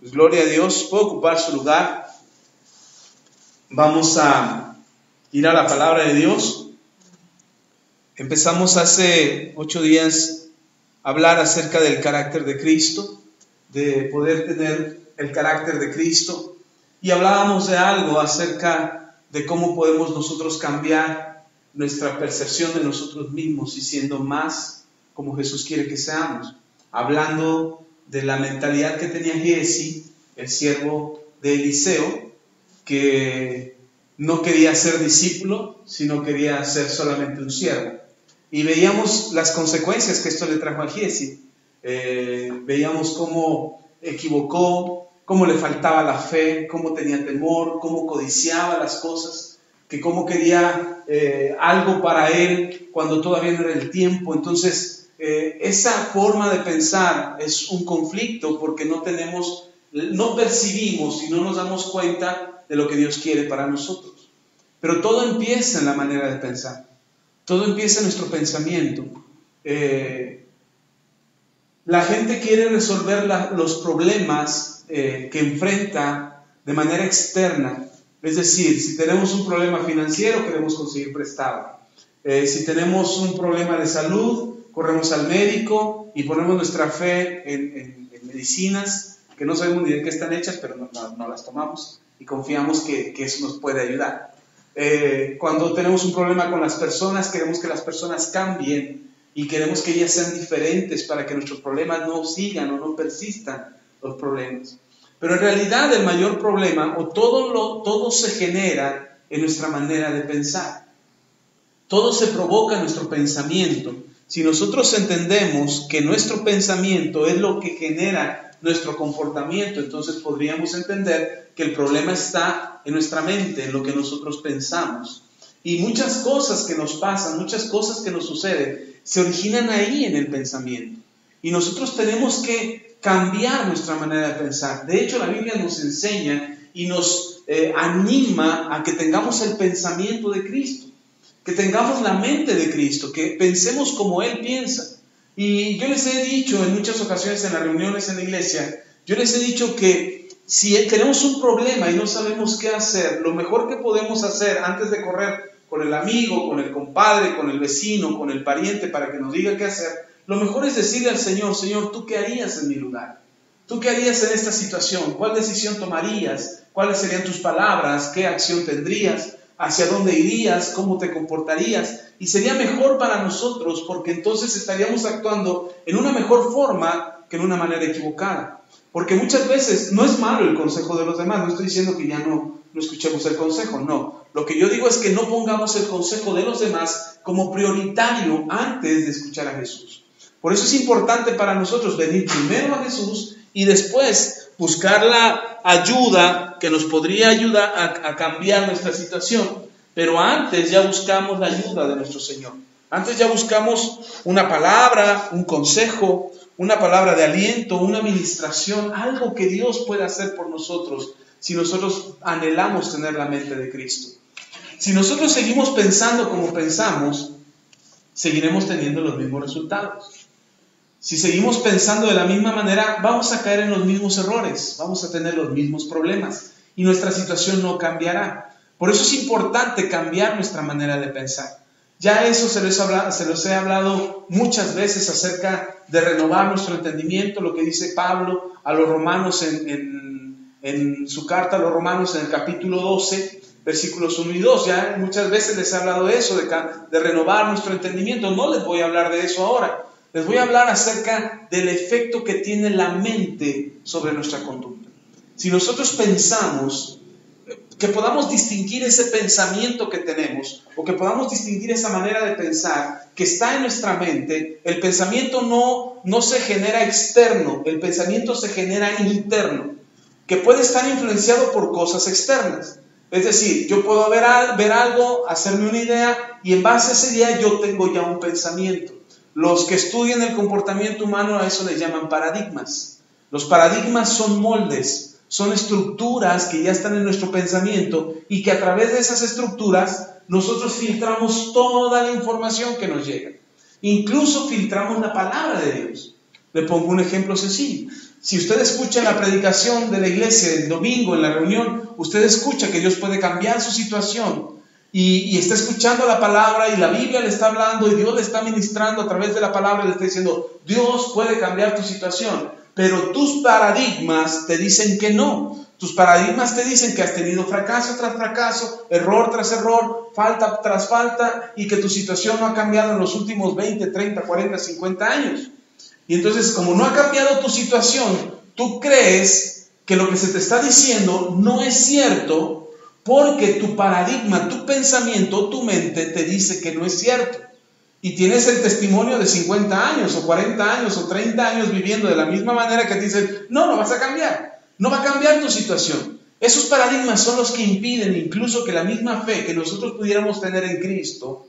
Pues gloria a Dios, puede ocupar su lugar. Vamos a ir a la palabra de Dios. Empezamos hace 8 días a hablar acerca del carácter de Cristo, de poder tener el carácter de Cristo. Y hablábamos de algo acerca de cómo podemos nosotros cambiar nuestra percepción de nosotros mismos y siendo más como Jesús quiere que seamos. Hablando de la mentalidad que tenía Giezi, el siervo de Eliseo, que no quería ser discípulo, sino quería ser solamente un siervo. Y veíamos las consecuencias que esto le trajo a Giezi. Veíamos cómo equivocó, cómo le faltaba la fe, cómo tenía temor, cómo codiciaba las cosas, que cómo quería algo para él cuando todavía no era el tiempo. Entonces, esa forma de pensar es un conflicto porque no percibimos y no nos damos cuenta de lo que Dios quiere para nosotros. Pero todo empieza en la manera de pensar. Todo empieza en nuestro pensamiento. La gente quiere resolver los problemas que enfrenta de manera externa. Es decir, si tenemos un problema financiero, queremos conseguir prestado. Si tenemos un problema de salud, corremos al médico y ponemos nuestra fe en medicinas que no sabemos ni de qué están hechas, pero no las tomamos y confiamos que eso nos puede ayudar. Cuando tenemos un problema con las personas, queremos que las personas cambien y queremos que ellas sean diferentes para que nuestros problemas no sigan o no persistan los problemas. Pero en realidad el mayor problema, todo se genera en nuestra manera de pensar. Todo se provoca en nuestro pensamiento. Si nosotros entendemos que nuestro pensamiento es lo que genera nuestro comportamiento, entonces podríamos entender que el problema está en nuestra mente, en lo que nosotros pensamos. Y muchas cosas que nos pasan, muchas cosas que nos suceden, se originan ahí en el pensamiento. Y nosotros tenemos que cambiar nuestra manera de pensar. De hecho, la Biblia nos enseña y nos anima a que tengamos el pensamiento de Cristo, que tengamos la mente de Cristo, que pensemos como Él piensa. Y yo les he dicho en muchas ocasiones en las reuniones en la iglesia, yo les he dicho que si tenemos un problema y no sabemos qué hacer, lo mejor que podemos hacer antes de correr con el amigo, con el compadre, con el vecino, con el pariente para que nos diga qué hacer, lo mejor es decirle al Señor: Señor, ¿tú qué harías en mi lugar? ¿Tú qué harías en esta situación? ¿Cuál decisión tomarías? ¿Cuáles serían tus palabras? ¿Qué acción tendrías? ¿Hacia dónde irías? ¿Cómo te comportarías? Y sería mejor para nosotros porque entonces estaríamos actuando en una mejor forma que en una manera equivocada. Porque muchas veces no es malo el consejo de los demás. No estoy diciendo que ya no escuchemos el consejo, no. Lo que yo digo es que no pongamos el consejo de los demás como prioritario antes de escuchar a Jesús. Por eso es importante para nosotros venir primero a Jesús y después buscar la ayuda que nos podría ayudar a cambiar nuestra situación. Pero antes ya buscamos la ayuda de nuestro Señor. Antes ya buscamos una palabra, un consejo, una palabra de aliento, una administración, algo que Dios pueda hacer por nosotros si nosotros anhelamos tener la mente de Cristo. Si nosotros seguimos pensando como pensamos, seguiremos teniendo los mismos resultados. Si seguimos pensando de la misma manera, vamos a caer en los mismos errores, vamos a tener los mismos problemas y nuestra situación no cambiará. Por eso es importante cambiar nuestra manera de pensar. Ya eso se los he hablado muchas veces acerca de renovar nuestro entendimiento, lo que dice Pablo a los romanos en su carta a los romanos en el capítulo 12, versículos 1 y 2. Ya muchas veces les he hablado de eso, de renovar nuestro entendimiento. No les voy a hablar de eso ahora. Les voy a hablar acerca del efecto que tiene la mente sobre nuestra conducta. Si nosotros pensamos, que podamos distinguir ese pensamiento que tenemos, o que podamos distinguir esa manera de pensar que está en nuestra mente. El pensamiento no se genera externo, el pensamiento se genera interno, que puede estar influenciado por cosas externas. Es decir, yo puedo ver algo, hacerme una idea, y en base a esa idea yo tengo ya un pensamiento. Los que estudian el comportamiento humano a eso les llaman paradigmas. Los paradigmas son moldes, son estructuras que ya están en nuestro pensamiento y que a través de esas estructuras nosotros filtramos toda la información que nos llega. Incluso filtramos la palabra de Dios. Le pongo un ejemplo sencillo. Si usted escucha en la predicación de la iglesia el domingo, en la reunión, usted escucha que Dios puede cambiar su situación y está escuchando la palabra y la Biblia le está hablando y Dios le está ministrando a través de la palabra y le está diciendo, Dios puede cambiar tu situación, pero tus paradigmas te dicen que no. Tus paradigmas te dicen que has tenido fracaso tras fracaso, error tras error, falta tras falta y que tu situación no ha cambiado en los últimos 20, 30, 40, 50 años. Y entonces, como no ha cambiado tu situación, tú crees que lo que se te está diciendo no es cierto porque tu paradigma, tu pensamiento, tu mente te dice que no es cierto. Y tienes el testimonio de 50 años o 40 años o 30 años viviendo de la misma manera que te dicen, no vas a cambiar, no va a cambiar tu situación. Esos paradigmas son los que impiden incluso que la misma fe que nosotros pudiéramos tener en Cristo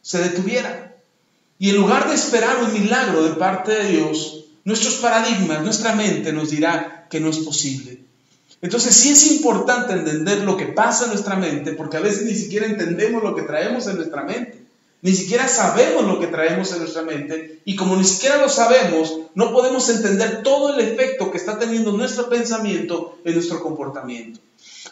se detuviera. Y en lugar de esperar un milagro de parte de Dios, nuestros paradigmas, nuestra mente nos dirá que no es posible. Entonces sí es importante entender lo que pasa en nuestra mente, porque a veces ni siquiera entendemos lo que traemos en nuestra mente. Ni siquiera sabemos lo que traemos en nuestra mente, y como ni siquiera lo sabemos, no podemos entender todo el efecto que está teniendo nuestro pensamiento en nuestro comportamiento.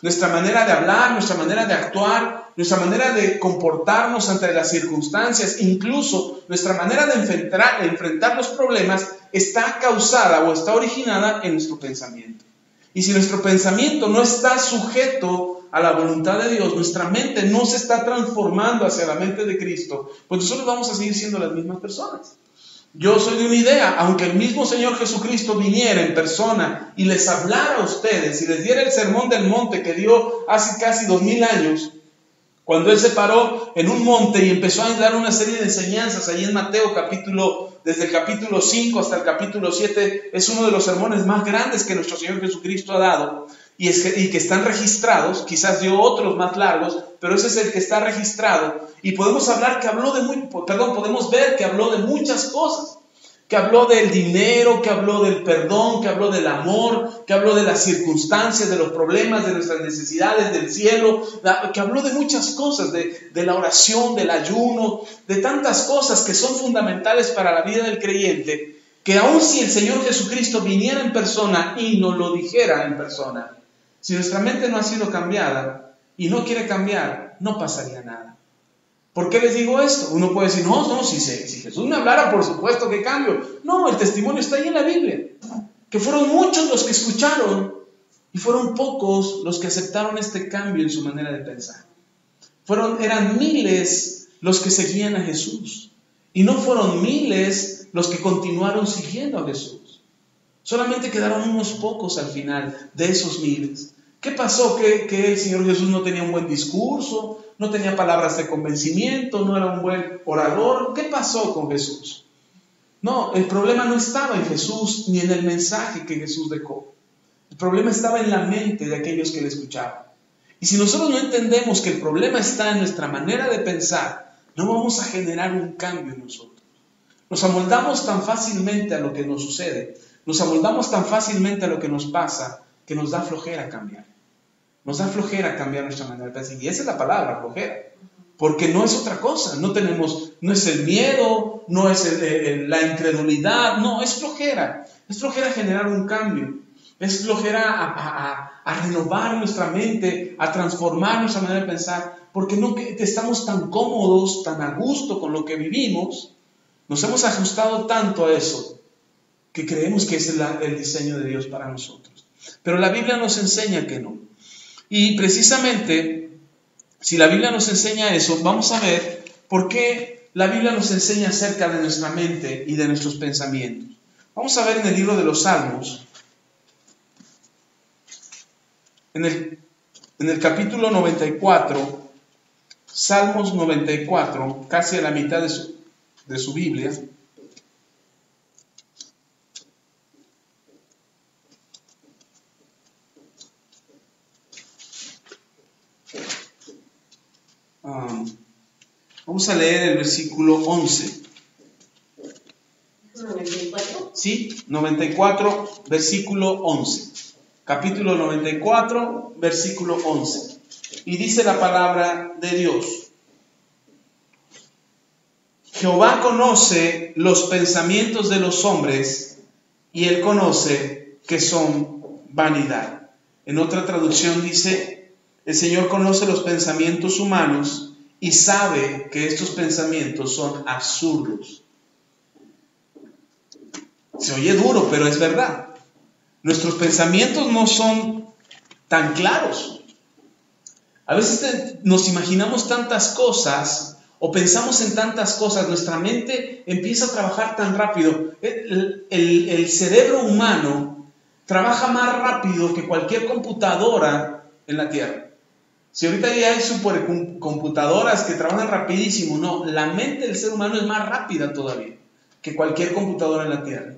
Nuestra manera de hablar, nuestra manera de actuar, nuestra manera de comportarnos ante las circunstancias, incluso nuestra manera de enfrentar los problemas, está causada o está originada en nuestro pensamiento. Y si nuestro pensamiento no está sujeto a la voluntad de Dios, nuestra mente no se está transformando hacia la mente de Cristo, pues nosotros vamos a seguir siendo las mismas personas. Yo soy de una idea, aunque el mismo Señor Jesucristo viniera en persona y les hablara a ustedes y les diera el sermón del monte que dio hace casi 2000 años, cuando Él se paró en un monte y empezó a dar una serie de enseñanzas, ahí en Mateo desde el capítulo 5 hasta el capítulo 7, es uno de los sermones más grandes que nuestro Señor Jesucristo ha dado y que están registrados. Quizás dio otros más largos, pero ese es el que está registrado. Y podemos ver que habló de muchas cosas. Que habló del dinero, que habló del perdón, que habló del amor, que habló de las circunstancias, de los problemas, de nuestras necesidades, del cielo, que habló de muchas cosas, de la oración, del ayuno, de tantas cosas que son fundamentales para la vida del creyente, que aun si el Señor Jesucristo viniera en persona y nos lo dijera en persona, si nuestra mente no ha sido cambiada y no quiere cambiar, no pasaría nada. ¿Por qué les digo esto? Uno puede decir, si Jesús me hablara, por supuesto que cambio. No, el testimonio está ahí en la Biblia. Que fueron muchos los que escucharon y fueron pocos los que aceptaron este cambio en su manera de pensar. Eran miles los que seguían a Jesús. Y no fueron miles los que continuaron siguiendo a Jesús. Solamente quedaron unos pocos al final de esos miles. ¿Qué pasó? Que el Señor Jesús no tenía un buen discurso, no tenía palabras de convencimiento, no era un buen orador. ¿Qué pasó con Jesús? No, el problema no estaba en Jesús ni en el mensaje que Jesús dejó. El problema estaba en la mente de aquellos que le escuchaban. Y si nosotros no entendemos que el problema está en nuestra manera de pensar, no vamos a generar un cambio en nosotros. Nos amoldamos tan fácilmente a lo que nos sucede, nos amoldamos tan fácilmente a lo que nos pasa, que nos da flojera cambiar. Nos da flojera cambiar nuestra manera de pensar. Y esa es la palabra, flojera. Porque no es otra cosa. No es el miedo, no es la incredulidad. No, es flojera. Es flojera generar un cambio. Es flojera a renovar nuestra mente, a transformar nuestra manera de pensar. Porque no estamos tan cómodos, tan a gusto con lo que vivimos. Nos hemos ajustado tanto a eso que creemos que ese es el diseño de Dios para nosotros. Pero la Biblia nos enseña que no. Y precisamente, si la Biblia nos enseña eso, vamos a ver por qué la Biblia nos enseña acerca de nuestra mente y de nuestros pensamientos. Vamos a ver en el libro de los Salmos, en el capítulo 94, Salmos 94, casi a la mitad de su Biblia. Vamos a leer el versículo 11. ¿94? Sí, 94, versículo 11. Capítulo 94, versículo 11. Y dice la palabra de Dios: Jehová conoce los pensamientos de los hombres, y Él conoce que son vanidad. En otra traducción dice, el Señor conoce los pensamientos humanos y sabe que estos pensamientos son absurdos. Se oye duro, pero es verdad. Nuestros pensamientos no son tan claros. A veces nos imaginamos tantas cosas o pensamos en tantas cosas, nuestra mente empieza a trabajar tan rápido. El cerebro humano trabaja más rápido que cualquier computadora en la Tierra. Si ahorita ya hay supercomputadoras que trabajan rapidísimo, no, la mente del ser humano es más rápida todavía que cualquier computadora en la Tierra.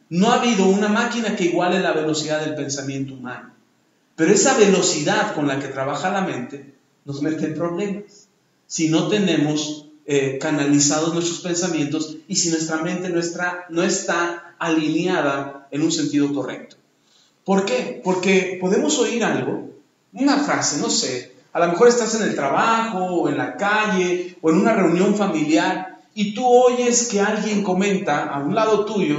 No ha habido una máquina que iguale la velocidad del pensamiento humano. Pero esa velocidad con la que trabaja la mente nos mete en problemas. Si no tenemos canalizados nuestros pensamientos y si nuestra mente no está alineada en un sentido correcto. ¿Por qué? Porque podemos oír algo, una frase, no sé, a lo mejor estás en el trabajo o en la calle o en una reunión familiar y tú oyes que alguien comenta a un lado tuyo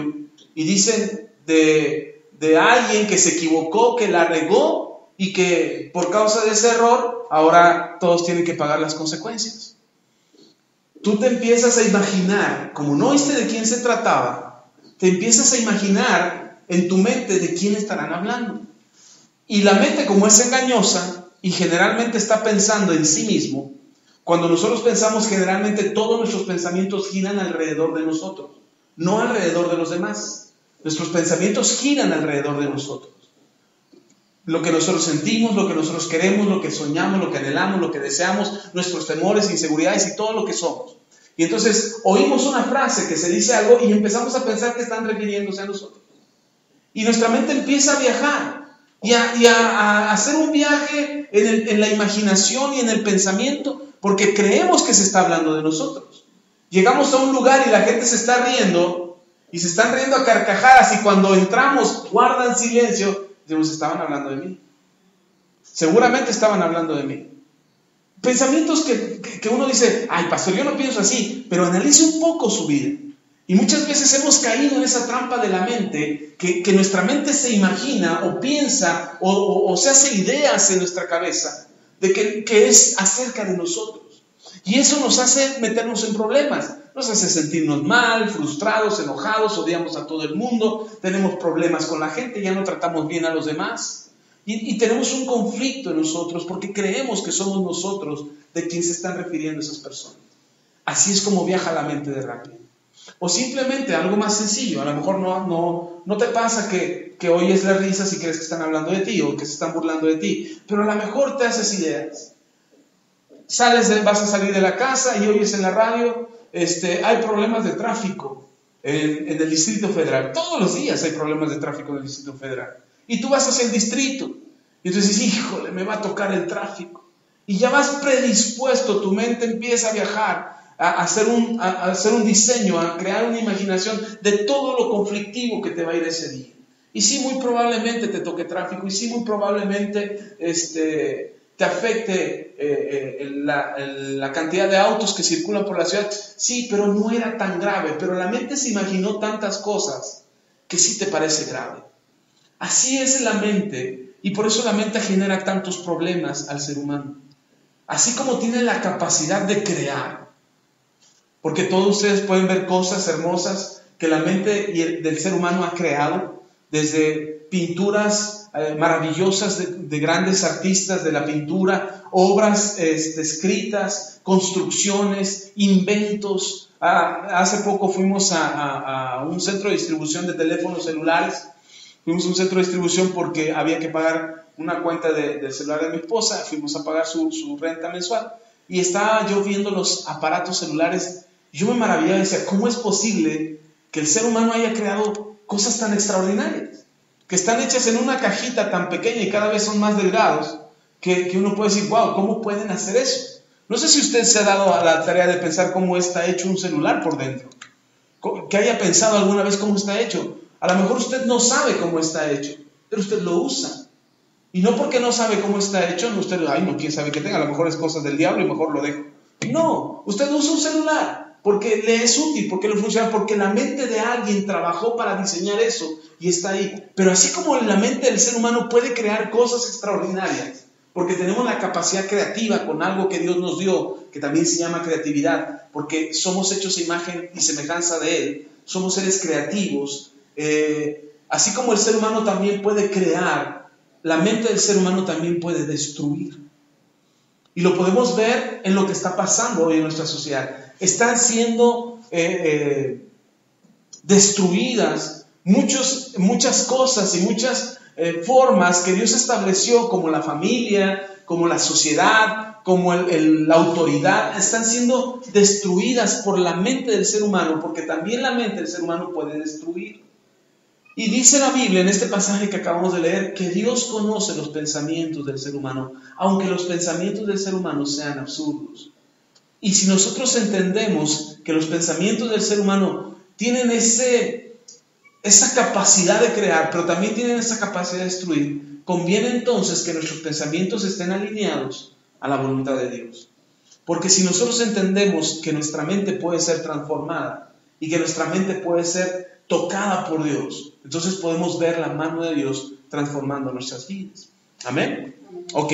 y dicen de alguien que se equivocó, que la regó y que por causa de ese error ahora todos tienen que pagar las consecuencias. Tú te empiezas a imaginar, como no oíste de quién se trataba, te empiezas a imaginar en tu mente de quién estarán hablando. Y la mente, como es engañosa y generalmente está pensando en sí mismo, cuando nosotros pensamos, generalmente todos nuestros pensamientos giran alrededor de nosotros, no alrededor de los demás. Nuestros pensamientos giran alrededor de nosotros. Lo que nosotros sentimos, lo que nosotros queremos, lo que soñamos, lo que anhelamos, lo que deseamos, nuestros temores, inseguridades y todo lo que somos. Y entonces oímos una frase que se dice algo y empezamos a pensar que están refiriéndose a nosotros. Y nuestra mente empieza a viajar y a hacer un viaje en la imaginación y en el pensamiento, porque creemos que se está hablando de nosotros. Llegamos a un lugar y la gente se está riendo y se están riendo a carcajadas y cuando entramos guardan silencio. Decimos, estaban hablando de mí. Seguramente estaban hablando de mí. Pensamientos que uno dice, ay pastor, yo no pienso así, pero analice un poco su vida. Y muchas veces hemos caído en esa trampa de la mente, que nuestra mente se imagina o piensa o se hace ideas en nuestra cabeza de que es acerca de nosotros. Y eso nos hace meternos en problemas, nos hace sentirnos mal, frustrados, enojados, odiamos a todo el mundo, tenemos problemas con la gente, ya no tratamos bien a los demás. Y tenemos un conflicto en nosotros porque creemos que somos nosotros de quien se están refiriendo esas personas. Así es como viaja la mente de rápido. O simplemente algo más sencillo, a lo mejor no te pasa que oyes las risas y crees que están hablando de ti o que se están burlando de ti, pero a lo mejor te haces ideas. Vas a salir de la casa y oyes en la radio, hay problemas de tráfico en el Distrito Federal. Todos los días hay problemas de tráfico en el Distrito Federal. Y tú vas hacia el distrito y entonces dices, híjole, me va a tocar el tráfico. Y ya vas predispuesto, tu mente empieza a viajar, a hacer un diseño, a crear una imaginación de todo lo conflictivo que te va a ir ese día. Y sí, muy probablemente te toque tráfico, y sí, muy probablemente te afecte la cantidad de autos que circulan por la ciudad. Sí, pero no era tan grave. Pero la mente se imaginó tantas cosas que sí te parece grave. Así es la mente, y por eso la mente genera tantos problemas al ser humano. Así como tiene la capacidad de crear, porque todos ustedes pueden ver cosas hermosas que la mente del ser humano ha creado, desde pinturas maravillosas de grandes artistas de la pintura, obras escritas, construcciones, inventos. Hace poco fuimos a un centro de distribución de teléfonos celulares. Fuimos a un centro de distribución porque había que pagar una cuenta del celular de mi esposa. Fuimos a pagar su renta mensual. Y estaba yo viendo los aparatos celulares. Y yo me maravillaba y decía, ¿cómo es posible que el ser humano haya creado cosas tan extraordinarias? Que están hechas en una cajita tan pequeña y cada vez son más delgados. Que uno puede decir, wow, ¿cómo pueden hacer eso? No sé si usted se ha dado a la tarea de pensar cómo está hecho un celular por dentro. Que haya pensado alguna vez cómo está hecho. A lo mejor usted no sabe cómo está hecho, pero usted lo usa. Y no porque no sabe cómo está hecho, usted, quién sabe qué tenga, a lo mejor es cosa del diablo y mejor lo dejo. No, usted usa un celular. porque le es útil, porque le funciona, porque la mente de alguien trabajó para diseñar eso y está ahí. Pero así como la mente del ser humano puede crear cosas extraordinarias, porque tenemos la capacidad creativa con algo que Dios nos dio, que también se llama creatividad, porque somos hechos a imagen y semejanza de Él, somos seres creativos. Así como el ser humano también puede crear, la mente del ser humano también puede destruir. Y lo podemos ver en lo que está pasando hoy en nuestra sociedad. Están siendo destruidas muchas cosas y muchas formas que Dios estableció, como la familia, como la sociedad, como la autoridad. Están siendo destruidas por la mente del ser humano, porque también la mente del ser humano puede destruir. Y dice la Biblia en este pasaje que acabamos de leer que Dios conoce los pensamientos del ser humano, aunque los pensamientos del ser humano sean absurdos. Y si nosotros entendemos que los pensamientos del ser humano tienen esa capacidad de crear, pero también tienen esa capacidad de destruir, conviene entonces que nuestros pensamientos estén alineados a la voluntad de Dios. Porque si nosotros entendemos que nuestra mente puede ser transformada y que nuestra mente puede ser tocada por Dios, entonces podemos ver la mano de Dios transformando nuestras vidas. ¿Amén? Ok.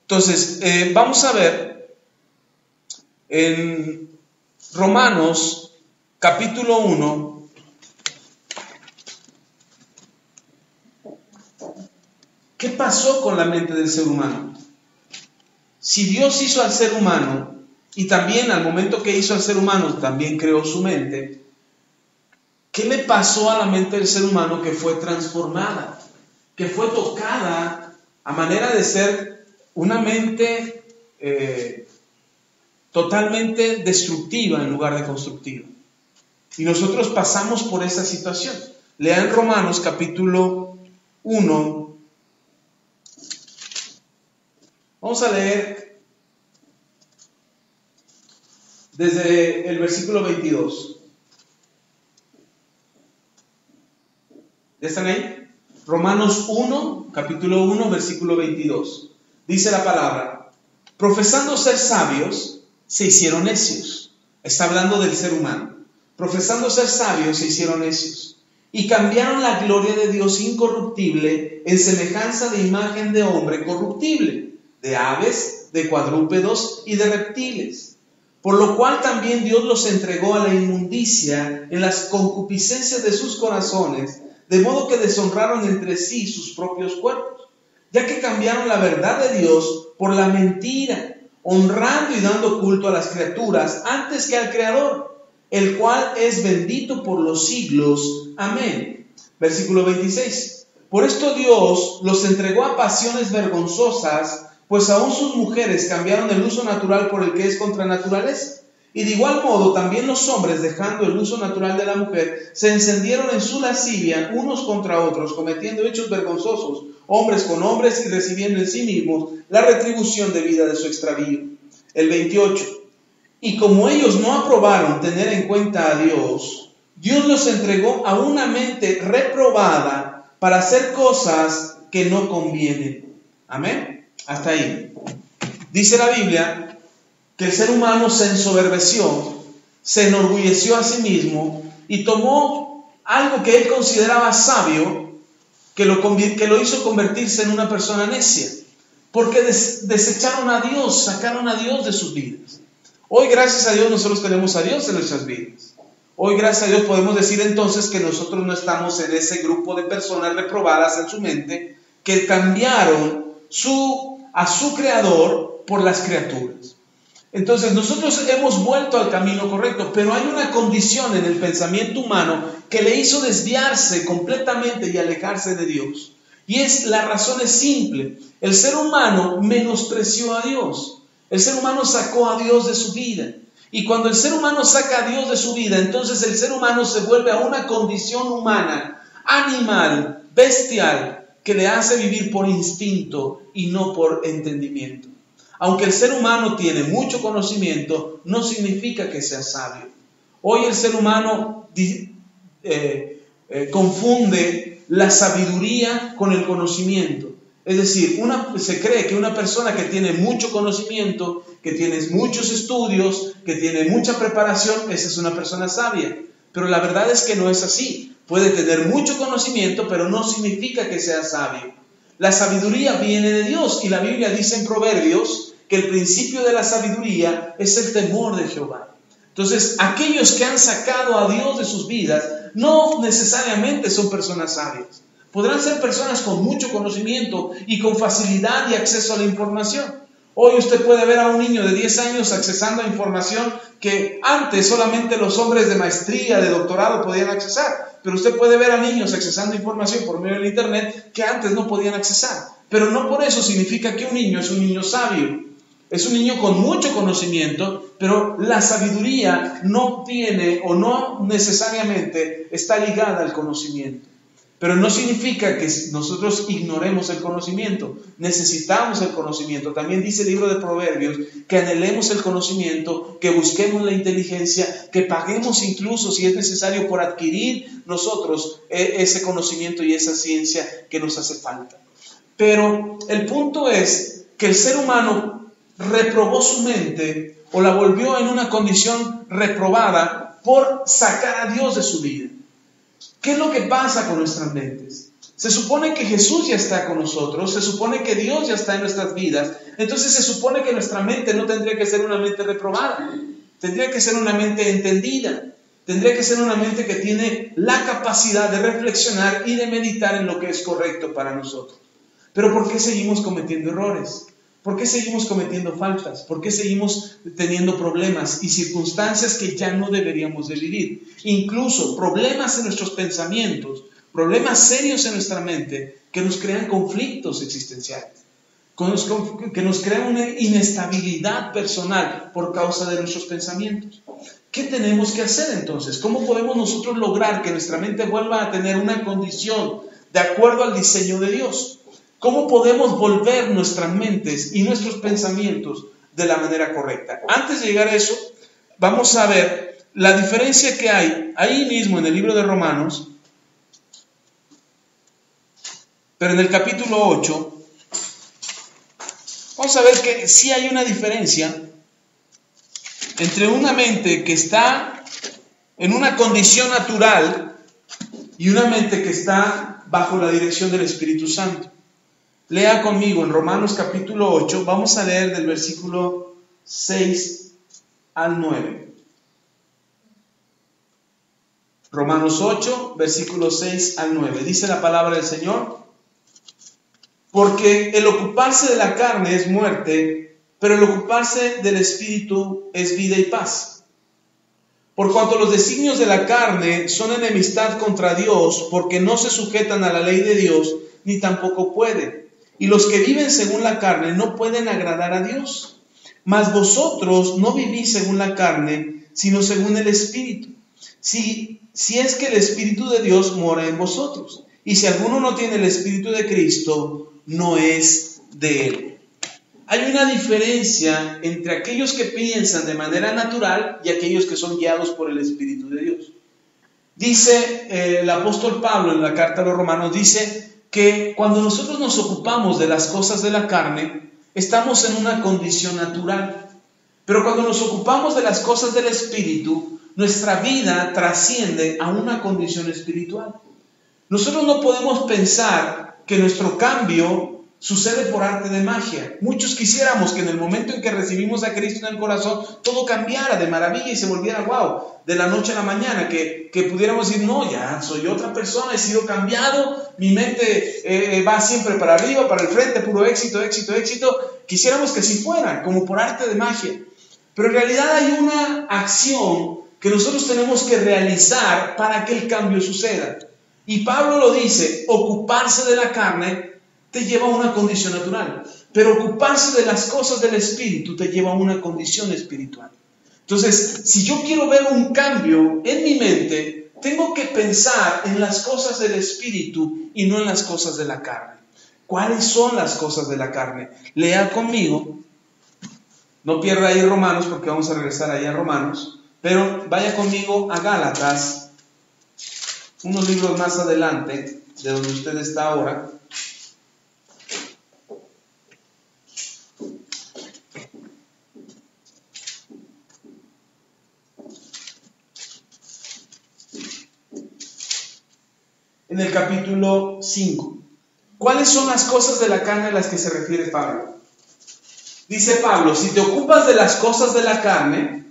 Entonces, vamos a ver en Romanos capítulo 1, ¿qué pasó con la mente del ser humano? Si Dios hizo al ser humano y también al momento que hizo al ser humano también creó su mente, ¿qué le pasó a la mente del ser humano que fue transformada? Que fue tocada a manera de ser una mente totalmente destructiva en lugar de constructiva. Y nosotros pasamos por esa situación. Lean Romanos capítulo 1. Vamos a leer desde el versículo 22. ¿Ya están ahí? Romanos 1, capítulo 1, versículo 22. Dice la palabra: profesando ser sabios, se hicieron necios. Está hablando del ser humano. Profesando ser sabios, se hicieron necios. Y cambiaron la gloria de Dios incorruptible en semejanza de imagen de hombre corruptible, de aves, de cuadrúpedos y de reptiles. Por lo cual también Dios los entregó a la inmundicia en las concupiscencias de sus corazones, de modo que deshonraron entre sí sus propios cuerpos, ya que cambiaron la verdad de Dios por la mentira, honrando y dando culto a las criaturas antes que al Creador, el cual es bendito por los siglos. Amén. Versículo 26. Por esto Dios los entregó a pasiones vergonzosas, pues aún sus mujeres cambiaron el uso natural por el que es contra naturaleza. Y de igual modo también los hombres, dejando el uso natural de la mujer, se encendieron en su lascivia unos contra otros, cometiendo hechos vergonzosos, hombres con hombres, y recibiendo en sí mismos la retribución debida de su extravío. El 28. Y como ellos no aprobaron tener en cuenta a Dios, Dios los entregó a una mente reprobada para hacer cosas que no convienen. Amén. Hasta ahí. Dice la Biblia que el ser humano se ensoberbeció, se enorgulleció a sí mismo y tomó algo que él consideraba sabio, que lo hizo convertirse en una persona necia, porque desecharon a Dios, sacaron a Dios de sus vidas. Hoy, gracias a Dios, nosotros tenemos a Dios en nuestras vidas. Hoy, gracias a Dios, podemos decir entonces que nosotros no estamos en ese grupo de personas reprobadas en su mente que cambiaron a su Creador por las criaturas. Entonces nosotros hemos vuelto al camino correcto, pero hay una condición en el pensamiento humano que le hizo desviarse completamente y alejarse de Dios. Y la razón es simple: el ser humano menospreció a Dios. El ser humano sacó a Dios de su vida. Y cuando el ser humano saca a Dios de su vida, entonces el ser humano se vuelve a una condición humana, animal, bestial, que le hace vivir por instinto y no por entendimiento. Aunque el ser humano tiene mucho conocimiento, no significa que sea sabio. Hoy el ser humano confunde la sabiduría con el conocimiento. Es decir, se cree que una persona que tiene mucho conocimiento, que tiene muchos estudios, que tiene mucha preparación, esa es una persona sabia. Pero la verdad es que no es así. Puede tener mucho conocimiento, pero no significa que sea sabio. La sabiduría viene de Dios, y la Biblia dice en Proverbios que el principio de la sabiduría es el temor de Jehová. Entonces, aquellos que han sacado a Dios de sus vidas no necesariamente son personas sabias. Podrán ser personas con mucho conocimiento y con facilidad y acceso a la información. Hoy usted puede ver a un niño de 10 años accesando a información que antes solamente los hombres de maestría, de doctorado podían accesar. Pero usted puede ver a niños accesando información por medio del internet que antes no podían accesar. Pero no por eso significa que un niño es un niño sabio. Es un niño con mucho conocimiento, pero la sabiduría no tiene o no necesariamente está ligada al conocimiento. Pero no significa que nosotros ignoremos el conocimiento. Necesitamos el conocimiento. También dice el libro de Proverbios que anhelemos el conocimiento, que busquemos la inteligencia, que paguemos incluso si es necesario por adquirir nosotros ese conocimiento y esa ciencia que nos hace falta. Pero el punto es que el ser humano reprobó su mente o la volvió en una condición reprobada por sacar a Dios de su vida. ¿Qué es lo que pasa con nuestras mentes? Se supone que Jesús ya está con nosotros, se supone que Dios ya está en nuestras vidas, entonces se supone que nuestra mente no tendría que ser una mente reprobada, tendría que ser una mente entendida, tendría que ser una mente que tiene la capacidad de reflexionar y de meditar en lo que es correcto para nosotros. Pero ¿por qué seguimos cometiendo errores? ¿Por qué seguimos cometiendo faltas? ¿Por qué seguimos teniendo problemas y circunstancias que ya no deberíamos de vivir? Incluso problemas en nuestros pensamientos, problemas serios en nuestra mente que nos crean conflictos existenciales, que nos crean una inestabilidad personal por causa de nuestros pensamientos. ¿Qué tenemos que hacer entonces? ¿Cómo podemos nosotros lograr que nuestra mente vuelva a tener una condición de acuerdo al diseño de Dios? ¿Cómo podemos volver nuestras mentes y nuestros pensamientos de la manera correcta? Antes de llegar a eso, vamos a ver la diferencia que hay ahí mismo en el libro de Romanos, pero en el capítulo 8, vamos a ver que sí hay una diferencia entre una mente que está en una condición natural y una mente que está bajo la dirección del Espíritu Santo. Lea conmigo en Romanos capítulo 8, vamos a leer del versículo 6 al 9. Romanos 8, versículos 6 al 9. Dice la palabra del Señor: porque el ocuparse de la carne es muerte, pero el ocuparse del Espíritu es vida y paz. Por cuanto los designios de la carne son enemistad contra Dios, porque no se sujetan a la ley de Dios, ni tampoco pueden. Y los que viven según la carne no pueden agradar a Dios. Mas vosotros no vivís según la carne, sino según el Espíritu. Si es que el Espíritu de Dios mora en vosotros. Y si alguno no tiene el Espíritu de Cristo, no es de Él. Hay una diferencia entre aquellos que piensan de manera natural y aquellos que son guiados por el Espíritu de Dios. Dice el apóstol Pablo en la carta a los Romanos, dice que cuando nosotros nos ocupamos de las cosas de la carne, estamos en una condición natural. Pero cuando nos ocupamos de las cosas del Espíritu, nuestra vida trasciende a una condición espiritual. Nosotros no podemos pensar que nuestro cambio sucede por arte de magia. Muchos quisiéramos que en el momento en que recibimos a Cristo en el corazón, todo cambiara de maravilla y se volviera wow, de la noche a la mañana, que pudiéramos decir, no, ya soy otra persona, he sido cambiado, mi mente va siempre para arriba, para el frente, puro éxito, éxito, éxito. Quisiéramos que así fuera, como por arte de magia. Pero en realidad hay una acción que nosotros tenemos que realizar para que el cambio suceda. Y Pablo lo dice, ocuparse de la carne te lleva a una condición natural, pero ocuparse de las cosas del Espíritu te lleva a una condición espiritual. Entonces, si yo quiero ver un cambio en mi mente, tengo que pensar en las cosas del Espíritu y no en las cosas de la carne. ¿Cuáles son las cosas de la carne? Lea conmigo, no pierda ahí Romanos porque vamos a regresar ahí a Romanos, pero vaya conmigo a Gálatas, unos libros más adelante de donde usted está ahora. en el capítulo 5. ¿Cuáles son las cosas de la carne a las que se refiere Pablo? Dice Pablo, si te ocupas de las cosas de la carne,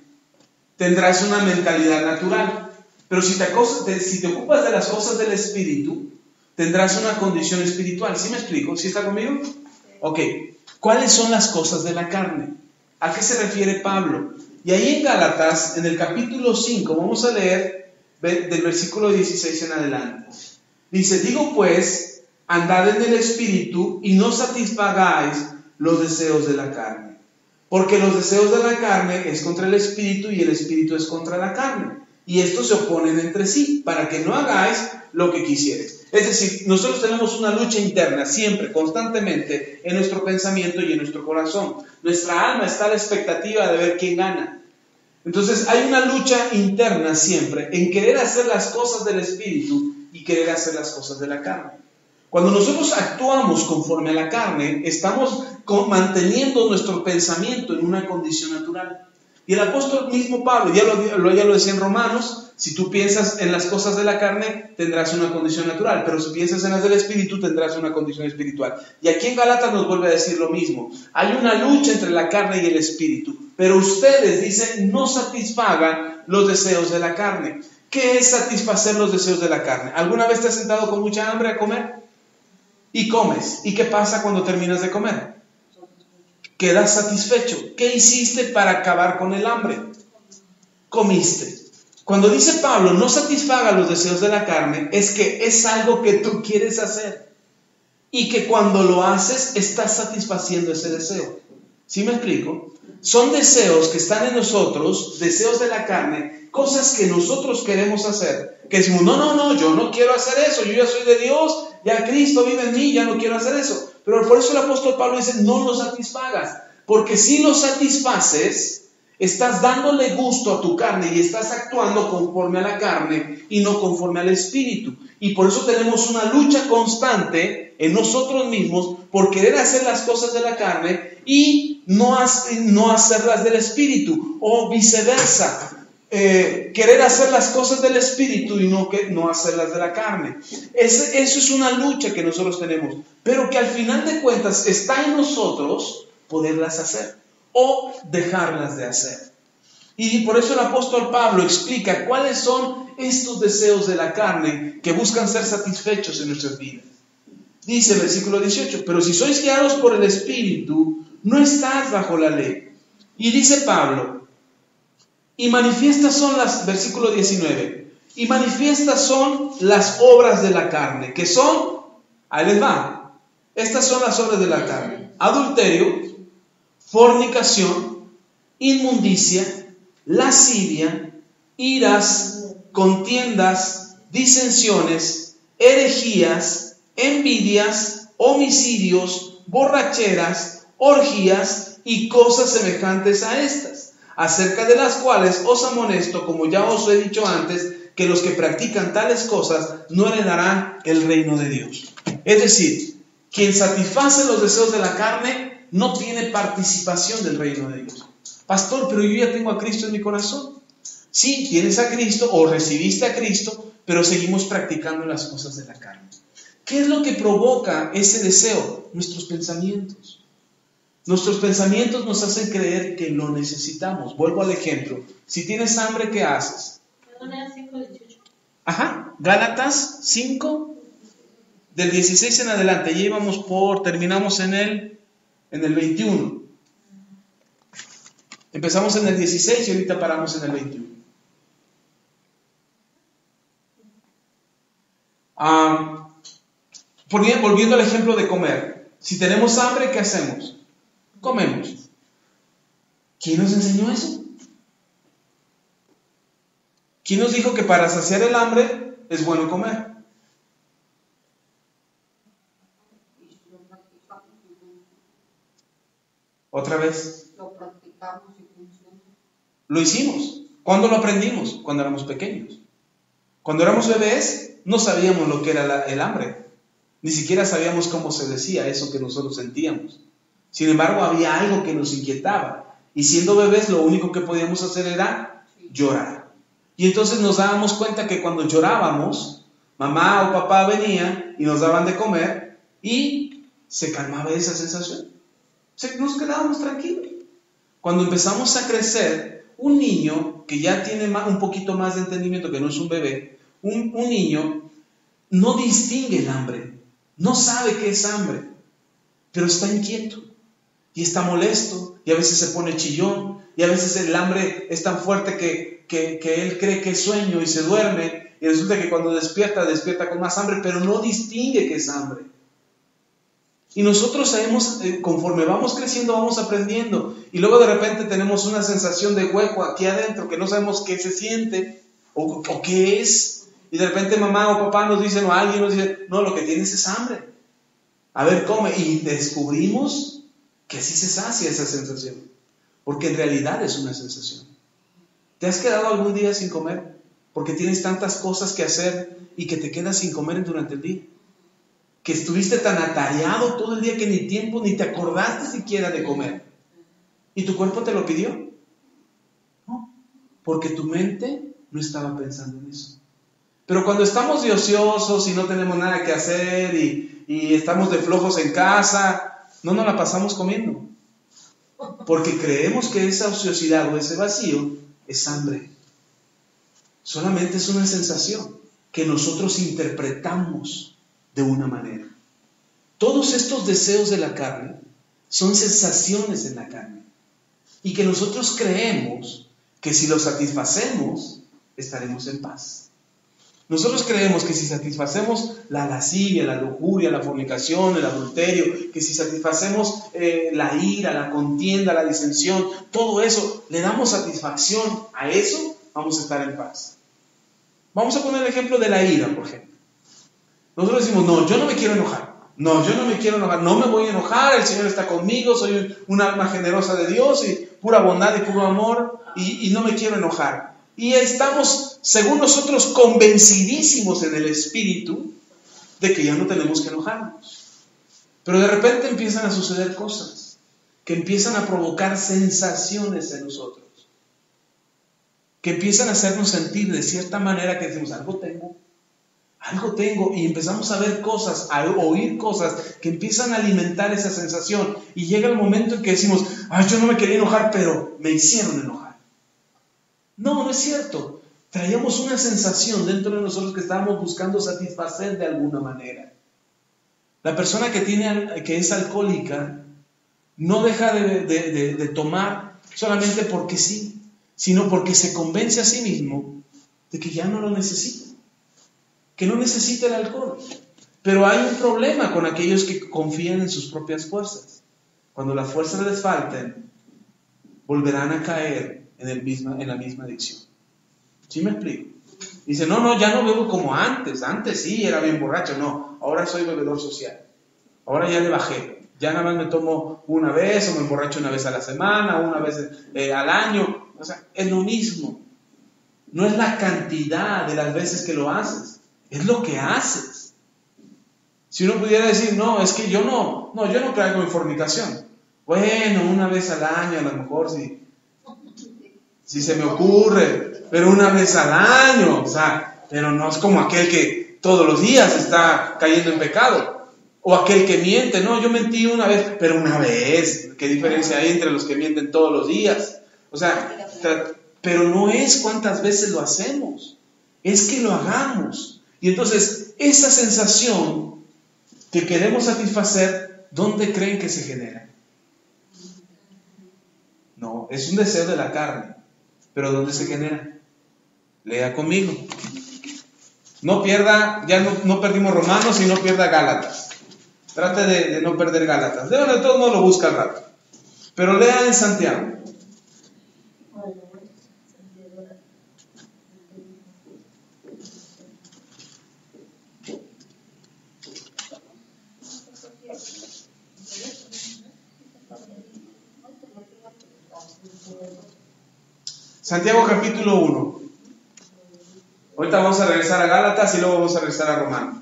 tendrás una mentalidad natural. Pero si te ocupas de las cosas del Espíritu, tendrás una condición espiritual. ¿Sí me explico? ¿Sí está conmigo? Ok. ¿Cuáles son las cosas de la carne? ¿A qué se refiere Pablo? Y ahí en Gálatas, en el capítulo 5, vamos a leer del versículo 16 en adelante. Dice, digo pues, andad en el Espíritu y no satisfagáis los deseos de la carne. Porque los deseos de la carne es contra el Espíritu y el Espíritu es contra la carne. Y estos se oponen entre sí, para que no hagáis lo que quisierais. Es decir, nosotros tenemos una lucha interna siempre, constantemente, en nuestro pensamiento y en nuestro corazón. Nuestra alma está a la expectativa de ver quién gana. Entonces hay una lucha interna siempre en querer hacer las cosas del Espíritu y querer hacer las cosas de la carne. Cuando nosotros actuamos conforme a la carne, estamos manteniendo nuestro pensamiento en una condición natural. Y el apóstol mismo Pablo, ya lo decía en Romanos, si tú piensas en las cosas de la carne, tendrás una condición natural, pero si piensas en las del Espíritu, tendrás una condición espiritual. Y aquí en Gálatas nos vuelve a decir lo mismo. Hay una lucha entre la carne y el Espíritu, pero ustedes, dicen, no satisfagan los deseos de la carne. ¿Qué es satisfacer los deseos de la carne? ¿Alguna vez te has sentado con mucha hambre a comer? Y comes. ¿Y qué pasa cuando terminas de comer? Quedas satisfecho. ¿Qué hiciste para acabar con el hambre? Comiste. Cuando dice Pablo, no satisfaga los deseos de la carne, es que es algo que tú quieres hacer. Y que cuando lo haces, estás satisfaciendo ese deseo. ¿Sí me explico? Son deseos que están en nosotros, deseos de la carne, cosas que nosotros queremos hacer. Que decimos, no, yo no quiero hacer eso, yo ya soy de Dios, ya Cristo vive en mí, ya no quiero hacer eso. Pero por eso el apóstol Pablo dice, no lo satisfagas. Porque si lo satisfaces, estás dándole gusto a tu carne y estás actuando conforme a la carne y no conforme al Espíritu. Y por eso tenemos una lucha constante en nosotros mismos por querer hacer las cosas de la carne y no hacerlas del Espíritu, o viceversa. Querer hacer las cosas del Espíritu y no hacerlas de la carne. Eso es una lucha que nosotros tenemos, pero que al final de cuentas está en nosotros poderlas hacer o dejarlas de hacer. Y por eso el apóstol Pablo explica cuáles son estos deseos de la carne que buscan ser satisfechos en nuestras vidas. Dice el versículo 18, pero si sois guiados por el Espíritu, no estáis bajo la ley. Y dice Pablo, y manifiestas son versículo 19, y manifiestas son las obras de la carne, que son, ahí les va, estas son las obras de la carne: adulterio, fornicación, inmundicia, lascivia, iras, contiendas, disensiones, herejías, envidias, homicidios, borracheras, orgías y cosas semejantes a estas, acerca de las cuales os amonesto, como ya os he dicho antes, que los que practican tales cosas no heredarán el reino de Dios. Es decir, quien satisface los deseos de la carne no tiene participación del reino de Dios. Pastor, pero yo ya tengo a Cristo en mi corazón. Sí, tienes a Cristo o recibiste a Cristo, pero seguimos practicando las cosas de la carne. ¿Qué es lo que provoca ese deseo? Nuestros pensamientos. Nuestros pensamientos nos hacen creer que lo necesitamos. Vuelvo al ejemplo. Si tienes hambre, ¿qué haces? Gálatas 5, del 16 en adelante. Ya terminamos en el 21. Empezamos en el 16 y ahorita paramos en el 21. Volviendo al ejemplo de comer. Si tenemos hambre, ¿qué hacemos? Comemos. ¿Quién nos enseñó eso? ¿Quién nos dijo que para saciar el hambre es bueno comer? Otra vez. Lo practicamos y funciona. Lo hicimos. ¿Cuándo lo aprendimos? Cuando éramos pequeños. Cuando éramos bebés, no sabíamos lo que era el hambre. Ni siquiera sabíamos cómo se decía eso que nosotros sentíamos. Sin embargo, había algo que nos inquietaba. Y siendo bebés, lo único que podíamos hacer era llorar. Y entonces nos dábamos cuenta que cuando llorábamos, Mamá o papá venía y nos daban de comer y se calmaba esa sensación. Nos quedábamos tranquilos. Cuando empezamos a crecer, un niño que ya tiene un poquito más de entendimiento, que no es un bebé, un niño no distingue el hambre, no sabe qué es hambre, pero está inquieto y está molesto y a veces se pone chillón y a veces el hambre es tan fuerte que él cree que es sueño y se duerme y resulta que cuando despierta con más hambre, pero no distingue qué es hambre. Y nosotros sabemos, conforme vamos creciendo, vamos aprendiendo. Y luego de repente tenemos una sensación de hueco aquí adentro que no sabemos qué se siente o qué es. Y de repente mamá o papá nos dicen, o alguien nos dice, no, lo que tienes es hambre. A ver, come. Y descubrimos que así se sacia esa sensación. Porque en realidad es una sensación. ¿Te has quedado algún día sin comer? Porque tienes tantas cosas que hacer y que te quedas sin comer durante el día. Que estuviste tan atareado todo el día que ni tiempo, ni te acordaste siquiera de comer. ¿Y tu cuerpo te lo pidió? No, porque tu mente no estaba pensando en eso. Pero cuando estamos de ociosos y no tenemos nada que hacer y estamos de flojos en casa, no nos la pasamos comiendo. Porque creemos que esa ociosidad o ese vacío es hambre. Solamente es una sensación que nosotros interpretamos de una manera. Todos estos deseos de la carne son sensaciones en la carne y que nosotros creemos que si los satisfacemos estaremos en paz. Nosotros creemos que si satisfacemos la lascivia, la lujuria, la fornicación, el adulterio, que si satisfacemos la ira, la contienda, la disensión, todo eso, le damos satisfacción a eso, vamos a estar en paz. Vamos a poner el ejemplo de la ira, por ejemplo. Nosotros decimos, no, yo no me quiero enojar. No, yo no me quiero enojar. No me voy a enojar. El Señor está conmigo. Soy un alma generosa de Dios y pura bondad y puro amor. Y no me quiero enojar. Y estamos, según nosotros, convencidísimos en el Espíritu de que ya no tenemos que enojarnos. Pero de repente empiezan a suceder cosas que empiezan a provocar sensaciones en nosotros. Que empiezan a hacernos sentir de cierta manera que decimos, algo tengo, y empezamos a ver cosas, a oír cosas que empiezan a alimentar esa sensación, y llega el momento en que decimos, yo no me quería enojar, pero me hicieron enojar. No es cierto. Traíamos una sensación dentro de nosotros que estábamos buscando satisfacer de alguna manera. La persona que es alcohólica no deja de tomar solamente porque sí, sino porque se convence a sí mismo de que ya no lo necesita. Que no necesita el alcohol. Pero hay un problema con aquellos que confían en sus propias fuerzas. Cuando las fuerzas les falten, volverán a caer en la misma adicción. ¿Sí me explico? Dice, no, ya no bebo como antes. Antes sí, era bien borracho. No, ahora soy bebedor social. Ahora ya le bajé. Ya nada más me tomo una vez o me emborracho una vez a la semana, una vez al año. O sea, es lo mismo. No es la cantidad de las veces que lo haces. Es lo que haces. Si uno pudiera decir, no, es que yo no caigo en fornicación. Bueno, una vez al año a lo mejor si se me ocurre, pero una vez al año, o sea, pero no es como aquel que todos los días está cayendo en pecado. O aquel que miente, no, yo mentí una vez, pero una vez. ¿Qué diferencia hay entre los que mienten todos los días? O sea, pero no es cuántas veces lo hacemos, es que lo hagamos. Y entonces, esa sensación que queremos satisfacer, ¿dónde creen que se genera? No, es un deseo de la carne. ¿Pero dónde se genera? Lea conmigo. No pierda, ya no perdimos Romanos y no pierda Gálatas. Trate de no perder Gálatas. De todos modos lo busca al rato. Pero lea en Santiago. Santiago capítulo 1. Ahorita vamos a regresar a Gálatas y luego vamos a regresar a Romanos.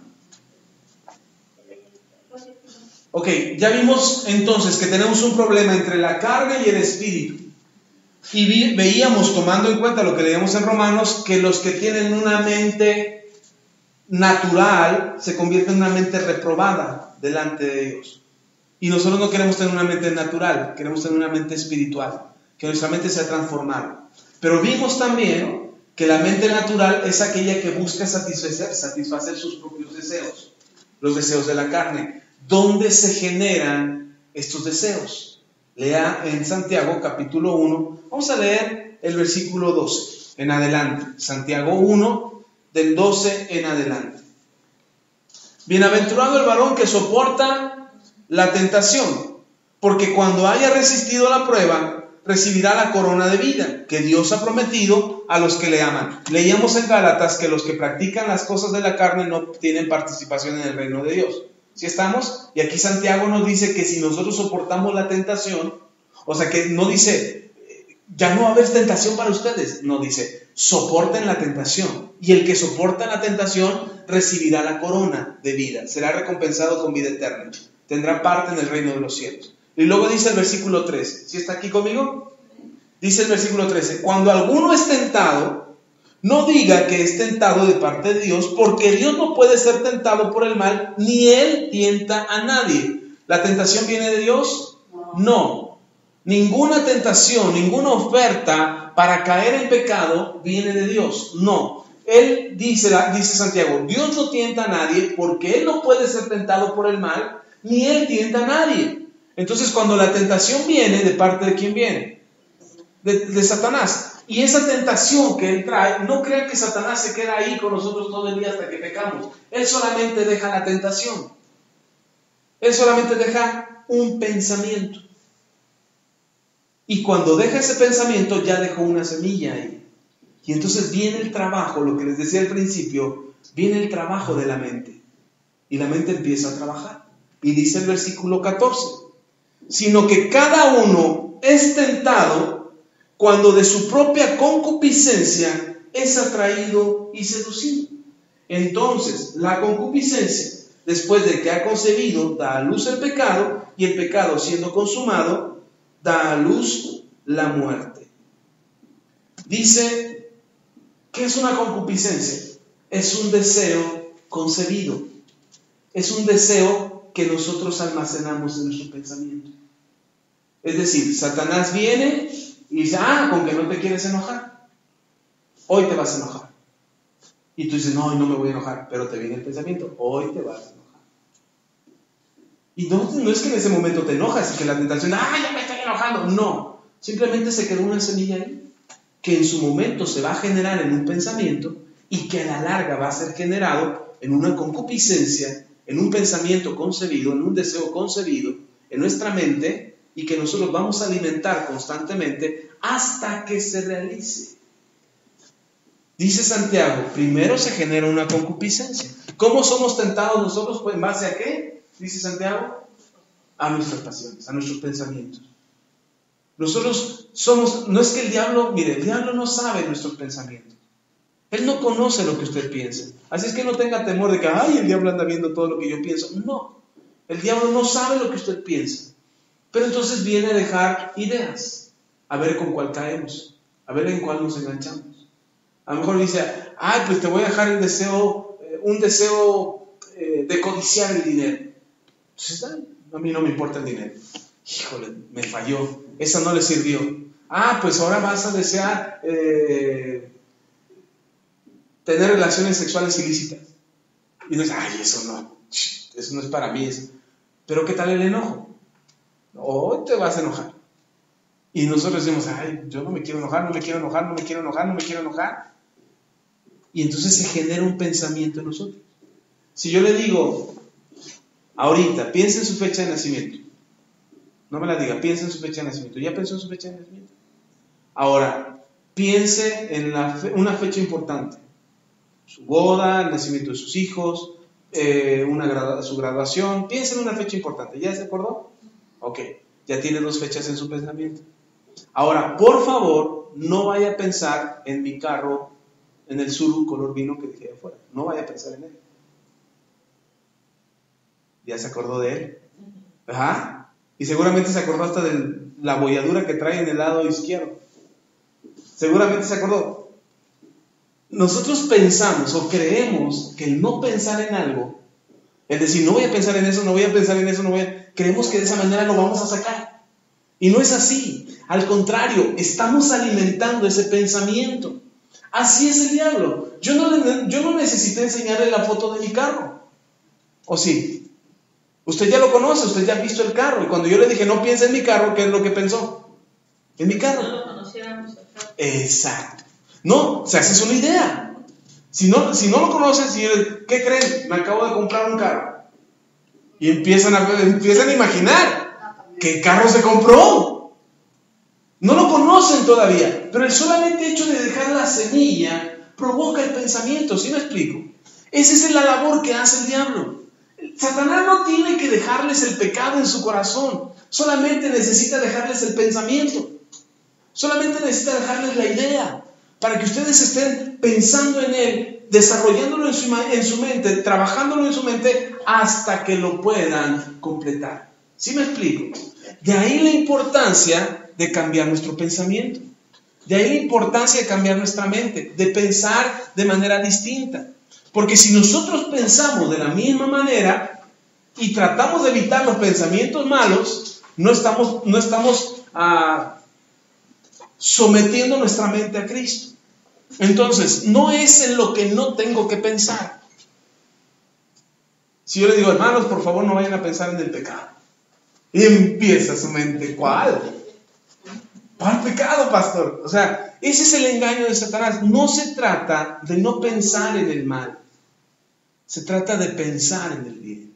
Ok, ya vimos entonces que tenemos un problema entre la carne y el espíritu. Y veíamos, tomando en cuenta lo que leíamos en Romanos, que los que tienen una mente natural se convierte en una mente reprobada delante de Dios. Y nosotros no queremos tener una mente natural, queremos tener una mente espiritual, que nuestra mente sea transformada. Pero vimos también que la mente natural es aquella que busca satisfacer sus propios deseos, los deseos de la carne. ¿Dónde se generan estos deseos? Lea en Santiago capítulo 1, vamos a leer el versículo 12 en adelante. Santiago 1, del 12 en adelante. Bienaventurado el varón que soporta la tentación, porque cuando haya resistido la prueba, recibirá la corona de vida que Dios ha prometido a los que le aman. Leíamos en Gálatas que los que practican las cosas de la carne no tienen participación en el reino de Dios. ¿Sí estamos? Y aquí Santiago nos dice que si nosotros soportamos la tentación, o sea que no dice, ya no va a haber tentación para ustedes, no dice, soporten la tentación. Y el que soporta la tentación recibirá la corona de vida, será recompensado con vida eterna, tendrá parte en el reino de los cielos. Y luego dice el versículo 13, ¿sí está aquí conmigo? Dice el versículo 13, cuando alguno es tentado, no diga que es tentado de parte de Dios, porque Dios no puede ser tentado por el mal, ni Él tienta a nadie. ¿La tentación viene de Dios? No. Ninguna tentación, ninguna oferta para caer en pecado viene de Dios. No. Él dice Santiago, Dios no tienta a nadie porque Él no puede ser tentado por el mal, ni Él tienta a nadie. Entonces, cuando la tentación viene, ¿de parte de quién viene? De Satanás. Y esa tentación que Él trae, no crean que Satanás se queda ahí con nosotros todo el día hasta que pecamos. Él solamente deja la tentación. Él solamente deja un pensamiento. Y cuando deja ese pensamiento, ya dejó una semilla ahí. Y entonces viene el trabajo, lo que les decía al principio, viene el trabajo de la mente. Y la mente empieza a trabajar. Y dice el versículo 14, sino que cada uno es tentado cuando de su propia concupiscencia es atraído y seducido. Entonces, la concupiscencia, después de que ha concebido, da a luz el pecado, y el pecado, siendo consumado, da a luz la muerte. Dice, ¿qué es una concupiscencia? Es un deseo concebido. Es un deseo que nosotros almacenamos en nuestro pensamiento. Es decir, Satanás viene y dice, con que no te quieres enojar, hoy te vas a enojar. Y tú dices, no, no me voy a enojar, pero te viene el pensamiento, hoy te vas a enojar. Y no es que en ese momento te enojas y que la tentación, ya me estoy enojando. No, simplemente se quedó una semilla ahí, que en su momento se va a generar en un pensamiento y que a la larga va a ser generado en una concupiscencia, en un pensamiento concebido, en un deseo concebido, en nuestra mente, y que nosotros vamos a alimentar constantemente hasta que se realice. Dice Santiago, primero se genera una concupiscencia. ¿Cómo somos tentados nosotros? Pues, ¿en base a qué? Dice Santiago, a nuestras pasiones, a nuestros pensamientos. Nosotros somos, no es que el diablo no sabe nuestros pensamientos. Él no conoce lo que usted piensa. Así es que no tenga temor de que, el diablo anda viendo todo lo que yo pienso. No, el diablo no sabe lo que usted piensa. Pero entonces viene a dejar ideas, a ver con cuál caemos, a ver en cuál nos enganchamos. A lo mejor dice, pues te voy a dejar un deseo de codiciar el dinero. Entonces, a mí no me importa el dinero. Híjole, me falló, esa no le sirvió. Pues ahora vas a desear tener relaciones sexuales ilícitas. Y dices, eso no es para mí. Pero ¿qué tal el enojo? Hoy te vas a enojar. Y nosotros decimos, yo no me quiero enojar, no me quiero enojar, no me quiero enojar, no me quiero enojar. Y entonces se genera un pensamiento en nosotros. Si yo le digo, ahorita, piensa en su fecha de nacimiento. No me la diga, piensa en su fecha de nacimiento. ¿Ya pensó en su fecha de nacimiento? Ahora, piense en una fecha importante. Su boda, el nacimiento de sus hijos, su graduación. Piense en una fecha importante. ¿Ya se acordó? Ok, ya tiene 2 fechas en su pensamiento. Ahora, por favor, no vaya a pensar en mi carro, en el Subaru color vino que dejé afuera. No vaya a pensar en él. ¿Ya se acordó de él? Y seguramente se acordó hasta de la bolladura que trae en el lado izquierdo. Seguramente se acordó. nosotros pensamos o creemos que el no pensar en algo, es decir, no voy a pensar en eso, no voy a pensar en eso, creemos que de esa manera lo vamos a sacar. Y no es así. Al contrario, estamos alimentando ese pensamiento. Así es el diablo. Yo no necesité enseñarle la foto de mi carro. ¿O sí? Usted ya lo conoce, usted ya ha visto el carro. Y cuando yo le dije, no piense en mi carro, ¿qué es lo que pensó? En mi carro. No lo conociéramos. Exacto. No, se hace una idea. Si no lo conocen, ¿qué creen? Me acabo de comprar un carro. Y empiezan a imaginar qué carro se compró. No lo conocen todavía, pero el solamente hecho de dejar la semilla provoca el pensamiento. ¿Sí me explico? Esa es la labor que hace el diablo. Satanás no tiene que dejarles el pecado en su corazón, solamente necesita dejarles el pensamiento. Solamente necesita dejarles la idea para que ustedes estén pensando en él, desarrollándolo en su mente, trabajándolo en su mente hasta que lo puedan completar. ¿Sí me explico? De ahí la importancia de cambiar nuestro pensamiento. De ahí la importancia de cambiar nuestra mente, de pensar de manera distinta. Porque si nosotros pensamos de la misma manera y tratamos de evitar los pensamientos malos, no estamos sometiendo nuestra mente a Cristo. Entonces, no es en lo que no tengo que pensar. Si yo le digo, hermanos, por favor no vayan a pensar en el pecado. Y empieza su mente, ¿cuál pecado, pastor? O sea, ese es el engaño de Satanás. No se trata de no pensar en el mal. Se trata de pensar en el bien.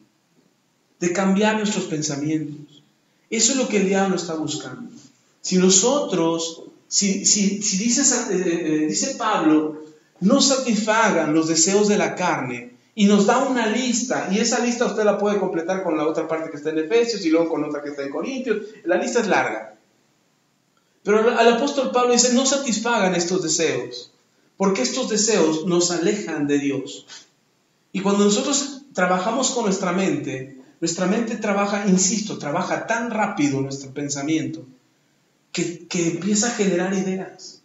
De cambiar nuestros pensamientos. Eso es lo que el diablo está buscando. Si nosotros, dice Pablo, no satisfagan los deseos de la carne, y nos da una lista, y esa lista usted la puede completar con la otra parte que está en Efesios y luego con otra que está en Corintios. La lista es larga. Pero el apóstol Pablo dice, no satisfagan estos deseos, porque estos deseos nos alejan de Dios. Y cuando nosotros trabajamos con nuestra mente trabaja tan rápido nuestro pensamiento, que empieza a generar ideas.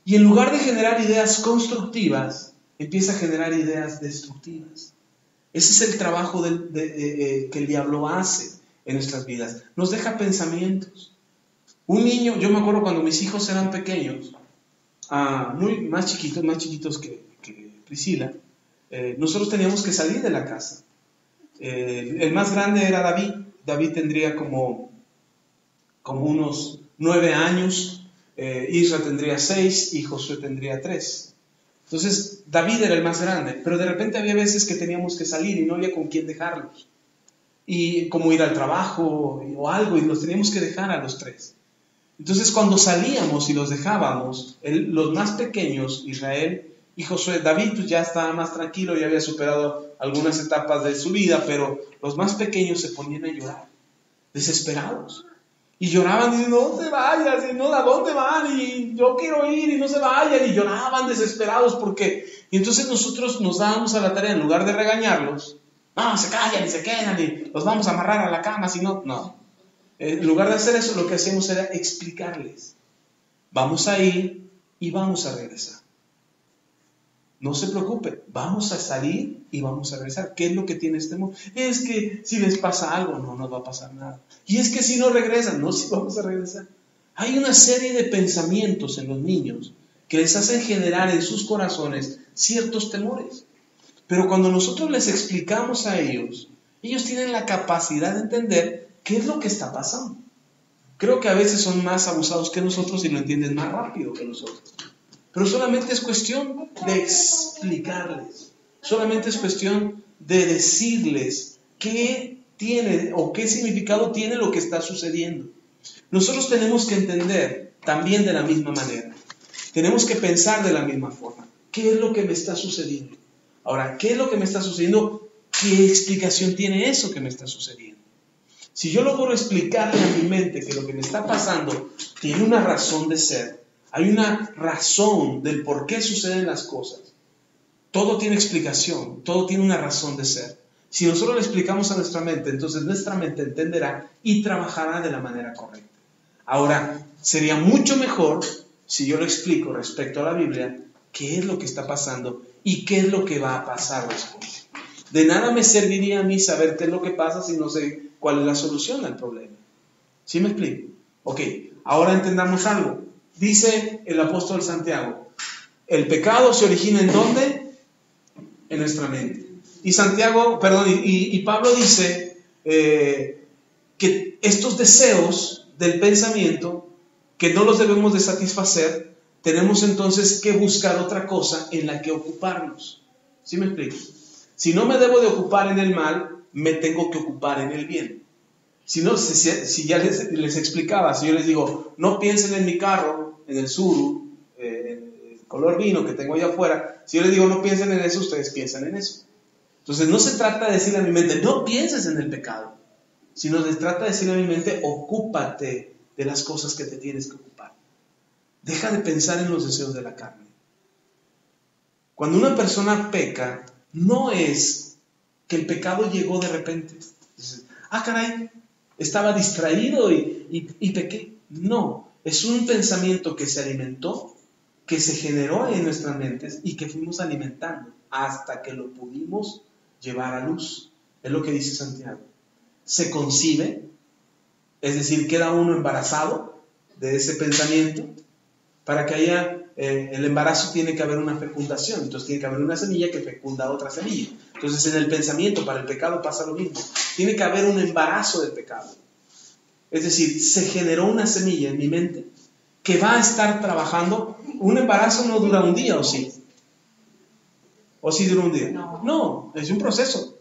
Y en lugar de generar ideas constructivas, empieza a generar ideas destructivas. Ese es el trabajo que el diablo hace en nuestras vidas. Nos deja pensamientos. Un niño, yo me acuerdo cuando mis hijos eran pequeños, más chiquitos que Priscila, nosotros teníamos que salir de la casa. El más grande era David. David tendría como unos 9 años, Isra tendría 6 y Josué tendría 3. Entonces David era el más grande, pero de repente había veces que teníamos que salir y no había con quién dejarlos. Y como ir al trabajo o algo, y los teníamos que dejar a los 3. Entonces cuando salíamos y los dejábamos, los más pequeños, Israel y Josué, David pues ya estaba más tranquilo, ya había superado algunas etapas de su vida, pero los más pequeños se ponían a llorar, desesperados. Y lloraban y no te vayas, y no, ¿a dónde van? Y yo quiero ir y no se vayan, y lloraban desesperados y entonces nosotros nos dábamos a la tarea, en lugar de regañarlos, no, se callan y se quedan y los vamos a amarrar a la cama, si no. En lugar de hacer eso, lo que hacíamos era explicarles, vamos a ir y vamos a regresar. No se preocupe, vamos a salir y vamos a regresar. ¿Qué es lo que tiene este mundo? Es que si les pasa algo, no nos va a pasar nada. Y es que si no regresan, no, si vamos a regresar. Hay una serie de pensamientos en los niños que les hacen generar en sus corazones ciertos temores. Pero cuando nosotros les explicamos a ellos tienen la capacidad de entender qué es lo que está pasando. Creo que a veces son más abusados que nosotros y lo entienden más rápido que nosotros. Pero solamente es cuestión de explicarles, solamente es cuestión de decirles qué tiene o qué significado tiene lo que está sucediendo. Nosotros tenemos que entender también de la misma manera, tenemos que pensar de la misma forma. ¿Qué es lo que me está sucediendo? Ahora, ¿qué es lo que me está sucediendo? ¿Qué explicación tiene eso que me está sucediendo? Si yo logro explicarle a mi mente que lo que me está pasando tiene una razón de ser, hay una razón del por qué suceden las cosas. Todo tiene explicación, todo tiene una razón de ser. Si nosotros le explicamos a nuestra mente, entonces nuestra mente entenderá y trabajará de la manera correcta. Ahora, sería mucho mejor, si yo lo explico respecto a la Biblia, qué es lo que está pasando y qué es lo que va a pasar después. De nada me serviría a mí saber qué es lo que pasa si no sé cuál es la solución al problema. ¿Sí me explico? Ok, ahora entendamos algo. Dice el apóstol Santiago, el pecado se origina ¿en dónde? En nuestra mente. Y Pablo dice que estos deseos del pensamiento, que no los debemos de satisfacer, tenemos entonces que buscar otra cosa en la que ocuparnos. ¿Sí me explico? Si no me debo de ocupar en el mal, me tengo que ocupar en el bien. Si ya les explicaba, si yo les digo, no piensen en mi carro, en el Tsuru, el color vino que tengo allá afuera, si yo les digo, no piensen en eso, ustedes piensan en eso. Entonces no se trata de decirle a mi mente, no pienses en el pecado, sino se trata de decirle a mi mente, ocúpate de las cosas que te tienes que ocupar. Deja de pensar en los deseos de la carne. Cuando una persona peca, no es que el pecado llegó de repente. Dices, caray, estaba distraído y pequé. No, es un pensamiento que se alimentó, que se generó en nuestras mentes y que fuimos alimentando hasta que lo pudimos llevar a luz. Es lo que dice Santiago. Se concibe, es decir, queda uno embarazado de ese pensamiento. Para que haya el embarazo tiene que haber una fecundación, entonces tiene que haber una semilla que fecunda otra semilla. Entonces en el pensamiento para el pecado pasa lo mismo, tiene que haber un embarazo del pecado. Es decir, se generó una semilla en mi mente que va a estar trabajando. Un embarazo no dura un día, ¿o sí? ¿O sí dura un día? No, es un proceso.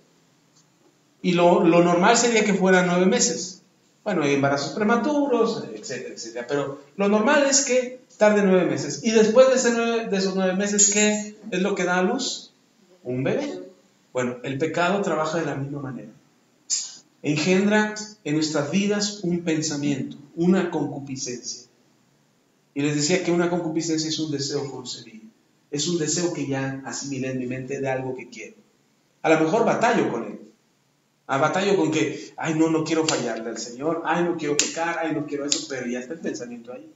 Y lo normal sería que fueran 9 meses. Bueno, hay embarazos prematuros, etcétera, etcétera. Pero lo normal es que tarde 9 meses. Y después de esos 9 meses, ¿qué es lo que da a luz? Un bebé. Bueno, el pecado trabaja de la misma manera. Engendra en nuestras vidas un pensamiento, una concupiscencia. Y les decía que una concupiscencia es un deseo concebido. Es un deseo que ya asimilé en mi mente de algo que quiero. A lo mejor batallo con él. Batallo con que, no quiero fallarle al Señor, no quiero pecar, no quiero eso, pero ya está el pensamiento ahí.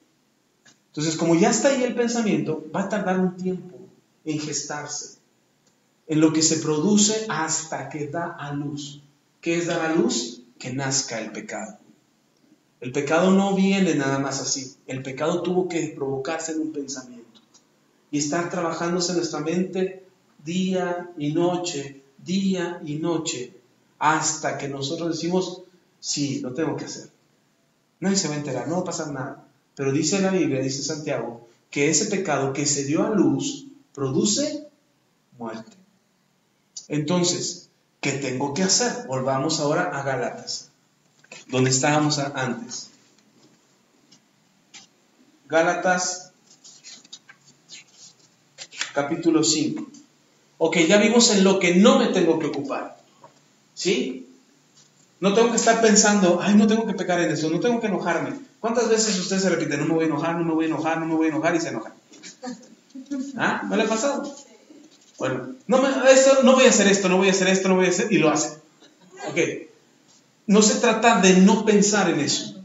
Entonces, como ya está ahí el pensamiento, va a tardar un tiempo en gestarse, en lo que se produce hasta que da a luz. ¿Qué es dar a luz? Que nazca el pecado. El pecado no viene nada más así. El pecado tuvo que provocarse en un pensamiento y estar trabajándose en nuestra mente día y noche, hasta que nosotros decimos, sí, lo tengo que hacer. Nadie se va a enterar, no va a pasar nada. Pero dice la Biblia, dice Santiago, que ese pecado que se dio a luz produce muerte. Entonces, ¿qué tengo que hacer? Volvamos ahora a Gálatas, donde estábamos antes. Gálatas, capítulo 5. Ok, ya vimos en lo que no me tengo que ocupar. ¿Sí? No tengo que estar pensando, no tengo que pecar en eso, no tengo que enojarme. ¿Cuántas veces usted se repite, no me voy a enojar, no me voy a enojar, no me voy a enojar y se enoja? ¿No le ha pasado? Bueno, no voy a hacer esto, no voy a hacer esto, no voy a hacer, y lo hace. Ok, no se trata de no pensar en eso.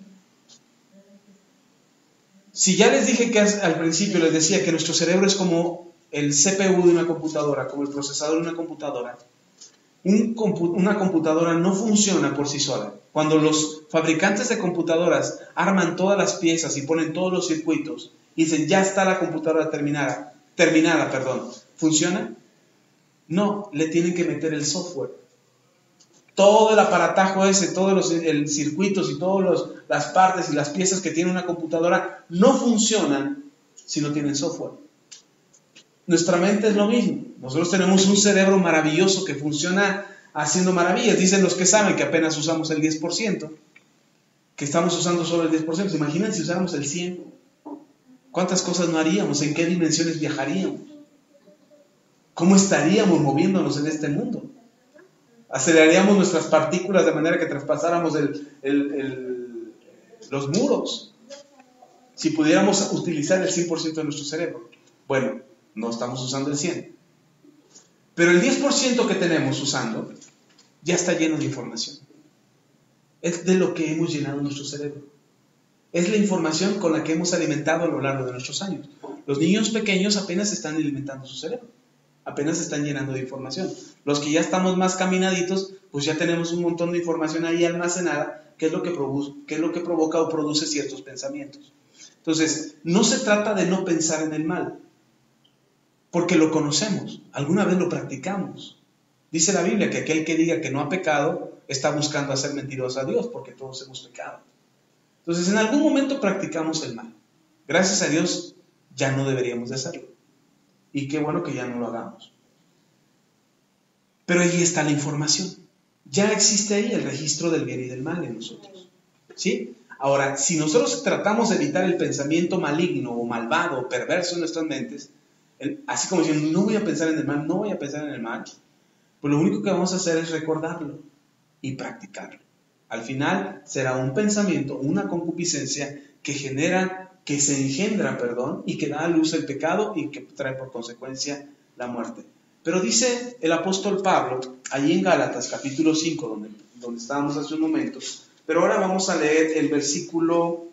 Si ya les dije que al principio les decía que nuestro cerebro es como el CPU de una computadora, como el procesador de una computadora, una computadora no funciona por sí sola. Cuando los fabricantes de computadoras arman todas las piezas y ponen todos los circuitos y dicen, ya está la computadora terminada, ¿funciona? No, le tienen que meter el software. Todo el aparatajo ese, todos los circuitos y todas las partes y las piezas que tiene una computadora no funcionan si no tienen software. Nuestra mente es lo mismo. Nosotros tenemos un cerebro maravilloso que funciona haciendo maravillas. Dicen los que saben que apenas usamos el 10%, que estamos usando solo el 10%. ¿Se imaginan si usáramos el 100%? ¿Cuántas cosas no haríamos? ¿En qué dimensiones viajaríamos? ¿Cómo estaríamos moviéndonos en este mundo? Aceleraríamos nuestras partículas de manera que traspasáramos los muros. Si pudiéramos utilizar el 100% de nuestro cerebro. Bueno, no estamos usando el 100%. Pero el 10% que tenemos usando ya está lleno de información. Es de lo que hemos llenado nuestro cerebro. Es la información con la que hemos alimentado a lo largo de nuestros años. Los niños pequeños apenas están alimentando su cerebro, apenas se están llenando de información. Los que ya estamos más caminaditos, pues ya tenemos un montón de información ahí almacenada, que es lo que provoca o produce ciertos pensamientos. Entonces, no se trata de no pensar en el mal, porque lo conocemos, alguna vez lo practicamos. Dice la Biblia que aquel que diga que no ha pecado está buscando hacer mentiroso a Dios, porque todos hemos pecado. Entonces, en algún momento practicamos el mal. Gracias a Dios, ya no deberíamos de hacerlo. Y qué bueno que ya no lo hagamos. Pero allí está la información. Ya existe ahí el registro del bien y del mal en nosotros. ¿Sí? Ahora, si nosotros tratamos de evitar el pensamiento maligno o malvado o perverso en nuestras mentes, así como diciendo, no voy a pensar en el mal, no voy a pensar en el mal, pues lo único que vamos a hacer es recordarlo y practicarlo. Al final será un pensamiento, una concupiscencia que se engendra, y que da a luz el pecado y que trae por consecuencia la muerte. Pero dice el apóstol Pablo, allí en Gálatas capítulo 5, donde estábamos hace un momento, pero ahora vamos a leer el versículo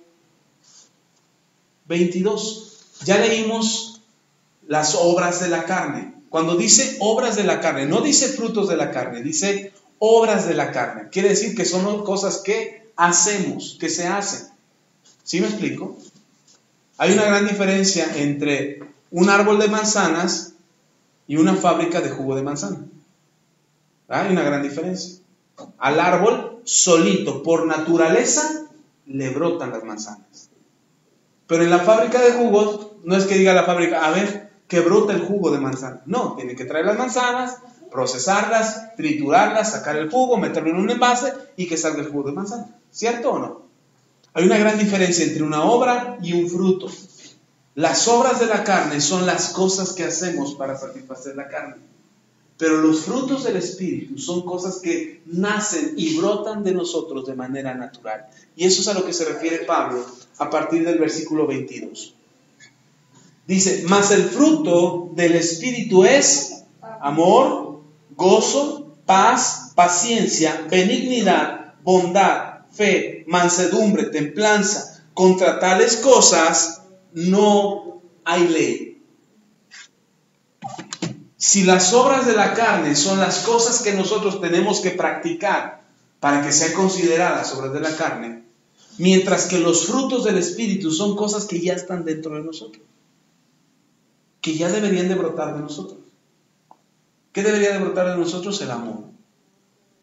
22. Ya leímos las obras de la carne. Cuando dice obras de la carne, no dice frutos de la carne, dice obras de la carne. Quiere decir que son cosas que hacemos, que se hacen. ¿Sí me explico? Hay una gran diferencia entre un árbol de manzanas y una fábrica de jugo de manzana. Hay una gran diferencia. Al árbol solito, por naturaleza, le brotan las manzanas. Pero en la fábrica de jugos, no es que diga la fábrica, a ver, que brota el jugo de manzana. No, tiene que traer las manzanas, procesarlas, triturarlas, sacar el jugo, meterlo en un envase y que salga el jugo de manzana. ¿Cierto o no? Hay una gran diferencia entre una obra y un fruto. Las obras de la carne son las cosas que hacemos para satisfacer la carne. Pero los frutos del Espíritu son cosas que nacen y brotan de nosotros de manera natural. Y eso es a lo que se refiere Pablo a partir del versículo 22. Dice, mas el fruto del Espíritu es amor, gozo, paz, paciencia, benignidad, bondad, fe, mansedumbre, templanza. Contra tales cosas no hay ley. Si las obras de la carne son las cosas que nosotros tenemos que practicar para que sean consideradas obras de la carne, mientras que los frutos del Espíritu son cosas que ya están dentro de nosotros, que ya deberían de brotar de nosotros. ¿Qué debería de brotar de nosotros? El amor,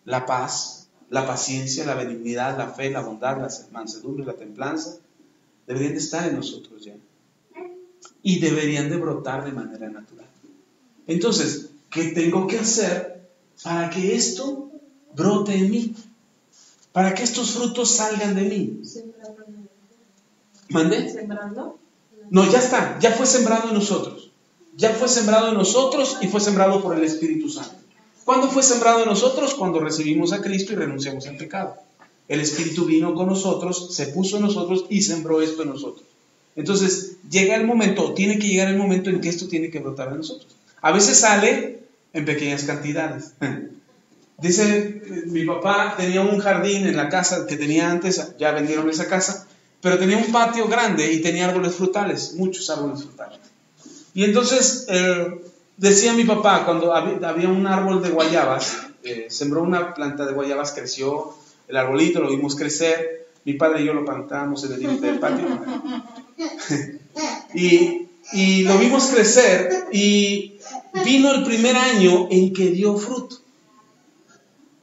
la paz, la paciencia, la benignidad, la fe, la bondad, la mansedumbre, la templanza. Deberían de estar en nosotros ya. Y deberían de brotar de manera natural. Entonces, ¿qué tengo que hacer para que esto brote en mí? Para que estos frutos salgan de mí. ¿Mande? ¿Sembrando? No, ya está, ya fue sembrado en nosotros. Ya fue sembrado en nosotros y fue sembrado por el Espíritu Santo. ¿Cuándo fue sembrado en nosotros? Cuando recibimos a Cristo y renunciamos al pecado. El Espíritu vino con nosotros, se puso en nosotros y sembró esto en nosotros. Entonces, llega el momento, tiene que llegar el momento en que esto tiene que brotar en nosotros. A veces sale en pequeñas cantidades. Dice, mi papá tenía un jardín en la casa que tenía antes, ya vendieron esa casa, pero tenía un patio grande y tenía árboles frutales, muchos árboles frutales. Y entonces decía mi papá, cuando había un árbol de guayabas, sembró una planta de guayabas, creció el arbolito, lo vimos crecer, mi padre y yo lo plantábamos en el límite del patio. y lo vimos crecer y vino el primer año en que dio fruto.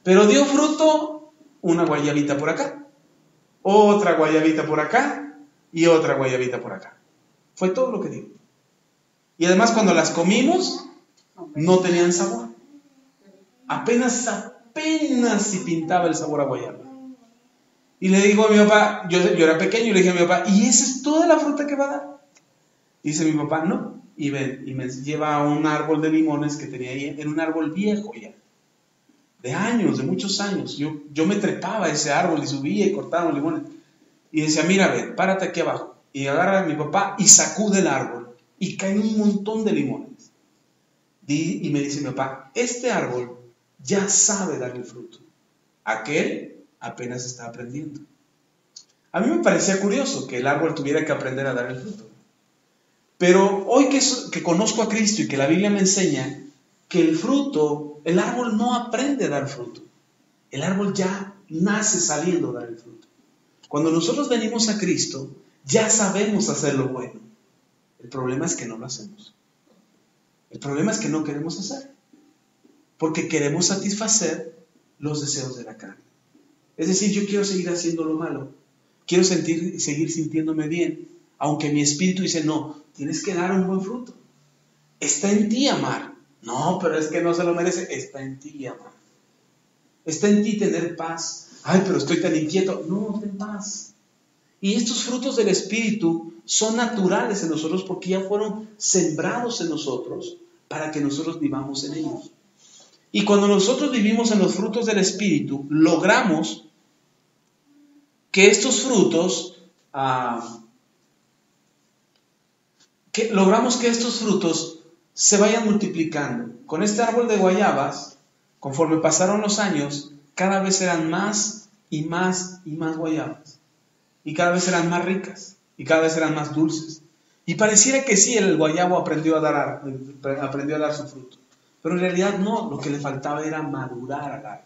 Pero dio fruto una guayabita por acá, otra guayabita por acá y otra guayabita por acá. Fue todo lo que dio. Y además cuando las comimos, no tenían sabor. Apenas si pintaba el sabor a guayaba. Y le digo a mi papá, yo era pequeño, y le dije a mi papá, ¿y esa es toda la fruta que va a dar? Dice mi papá, no. Y me lleva a un árbol de limones que tenía ahí, en un árbol viejo ya. De años, de muchos años. Yo me trepaba a ese árbol y subía y cortaba los limones. Y decía, mira, ven, párate aquí abajo. Y agarra a mi papá y sacude el árbol. Y caen un montón de limones. Y me dice mi papá, este árbol ya sabe dar el fruto. Aquel apenas está aprendiendo. A mí me parecía curioso que el árbol tuviera que aprender a dar el fruto. Pero hoy que conozco a Cristo y que la Biblia me enseña que el fruto, el árbol no aprende a dar fruto. El árbol ya nace sabiendo dar el fruto. Cuando nosotros venimos a Cristo, ya sabemos hacer lo bueno. El problema es que no lo hacemos. El problema es que no queremos hacer. Porque queremos satisfacer los deseos de la carne. Es decir, yo quiero seguir haciendo lo malo. Quiero seguir sintiéndome bien. Aunque mi espíritu dice, no, tienes que dar un buen fruto. Está en ti amar. No, pero es que no se lo merece. Está en ti amar. Está en ti tener paz. Ay, pero estoy tan inquieto. No, ten paz. Y estos frutos del Espíritu son naturales en nosotros porque ya fueron sembrados en nosotros para que nosotros vivamos en ellos. Y cuando nosotros vivimos en los frutos del Espíritu, logramos que estos frutos, se vayan multiplicando. Con este árbol de guayabas, conforme pasaron los años, cada vez eran más y más y más guayabas. Y cada vez eran más ricas. Y cada vez eran más dulces. Y pareciera que sí, el guayabo aprendió a dar su fruto. Pero en realidad no, lo que le faltaba era madurar al árbol.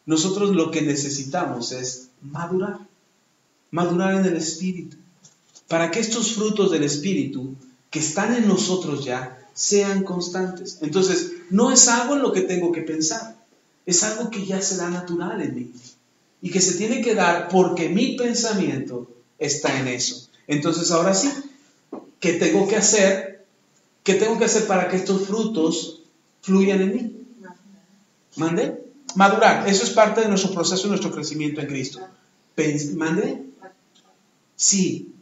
Nosotros lo que necesitamos es madurar. Madurar en el Espíritu. Para que estos frutos del Espíritu que están en nosotros ya sean constantes. Entonces, no es algo en lo que tengo que pensar. Es algo que ya se da natural en mí. Y que se tiene que dar porque mi pensamiento está en eso. Entonces, ahora sí, ¿qué tengo que hacer? ¿Qué tengo que hacer para que estos frutos fluyan en mí? ¿Mande? Madurar. Eso es parte de nuestro proceso y nuestro crecimiento en Cristo. ¿Mande? Sí.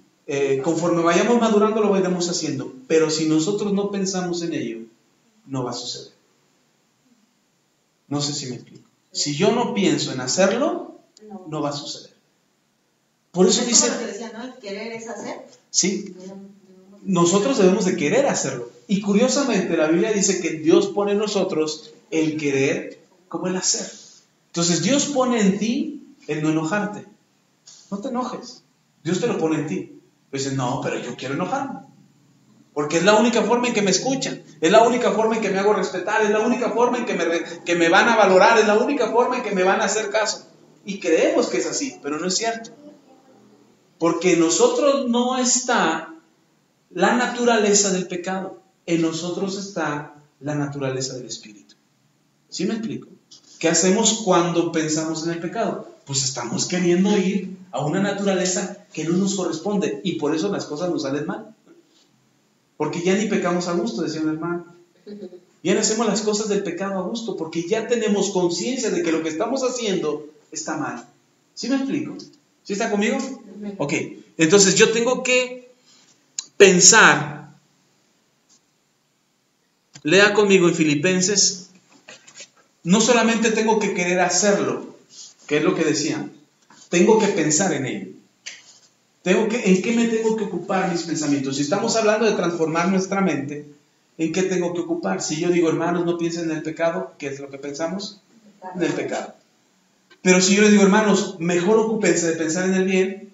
Conforme vayamos madurando lo iremos haciendo. Pero si nosotros no pensamos en ello, no va a suceder. No sé si me explico. Si yo no pienso en hacerlo, no va a suceder. Por eso dice... Como lo que decía, ¿no? El querer es hacer. Sí. Nosotros debemos de querer hacerlo. Y curiosamente la Biblia dice que Dios pone en nosotros el querer como el hacer. Entonces Dios pone en ti el no enojarte. No te enojes. Dios te lo pone en ti. Dices, no, pero yo quiero enojarme. Porque es la única forma en que me escuchan. Es la única forma en que me hago respetar. Es la única forma en que me van a valorar. Es la única forma en que me van a hacer caso. Y creemos que es así, pero no es cierto. Porque en nosotros no está la naturaleza del pecado. En nosotros está la naturaleza del Espíritu. ¿Sí me explico? ¿Qué hacemos cuando pensamos en el pecado? Pues estamos queriendo ir a una naturaleza que no nos corresponde. Y por eso las cosas nos salen mal. Porque ya ni pecamos a gusto, decía un hermano. Ya no hacemos las cosas del pecado a gusto, porque ya tenemos conciencia de que lo que estamos haciendo está mal. ¿Sí me explico? ¿Sí está conmigo? Ok. Entonces yo tengo que pensar. Lea conmigo en Filipenses. No solamente tengo que querer hacerlo, que es lo que decía. Tengo que pensar en ello. ¿En qué me tengo que ocupar mis pensamientos? Si estamos hablando de transformar nuestra mente, ¿en qué tengo que ocupar? Si yo digo, hermanos, no piensen en el pecado, ¿qué es lo que pensamos? En el pecado. Pero si yo les digo, hermanos, mejor ocúpense de pensar en el bien,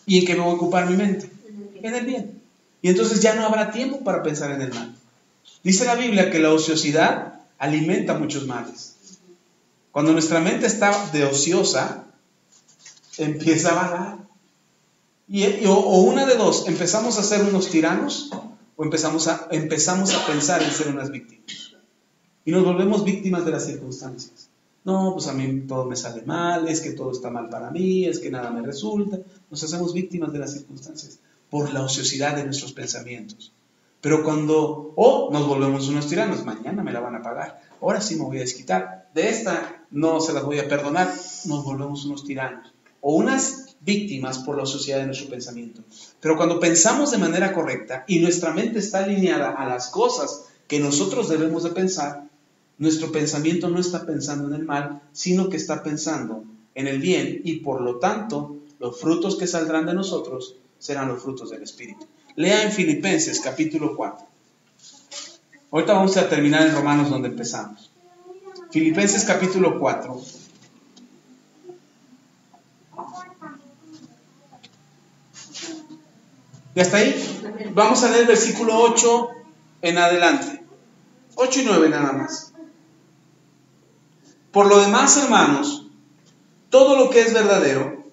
¿y en qué me voy a ocupar mi mente? En el bien. Y entonces ya no habrá tiempo para pensar en el mal. Dice la Biblia que la ociosidad alimenta muchos males. Cuando nuestra mente está de ociosa, empieza a vagar. O una de dos, empezamos a ser unos tiranos o empezamos a pensar en ser unas víctimas. Y nos volvemos víctimas de las circunstancias. No, pues a mí todo me sale mal, es que todo está mal para mí, es que nada me resulta. Nos hacemos víctimas de las circunstancias por la ociosidad de nuestros pensamientos. Pero nos volvemos unos tiranos, mañana me la van a pagar, ahora sí me voy a desquitar, de esta no se las voy a perdonar, nos volvemos unos tiranos. O unas víctimas por la ociosidad de nuestro pensamiento. Pero cuando pensamos de manera correcta y nuestra mente está alineada a las cosas que nosotros debemos de pensar, nuestro pensamiento no está pensando en el mal, sino que está pensando en el bien y por lo tanto los frutos que saldrán de nosotros serán los frutos del Espíritu. Lea en Filipenses capítulo 4. Ahorita vamos a terminar en Romanos donde empezamos. Filipenses capítulo 4. ¿Ya está ahí? Vamos a leer el versículo 8 en adelante. 8 y 9 nada más. Por lo demás, hermanos, todo lo que es verdadero,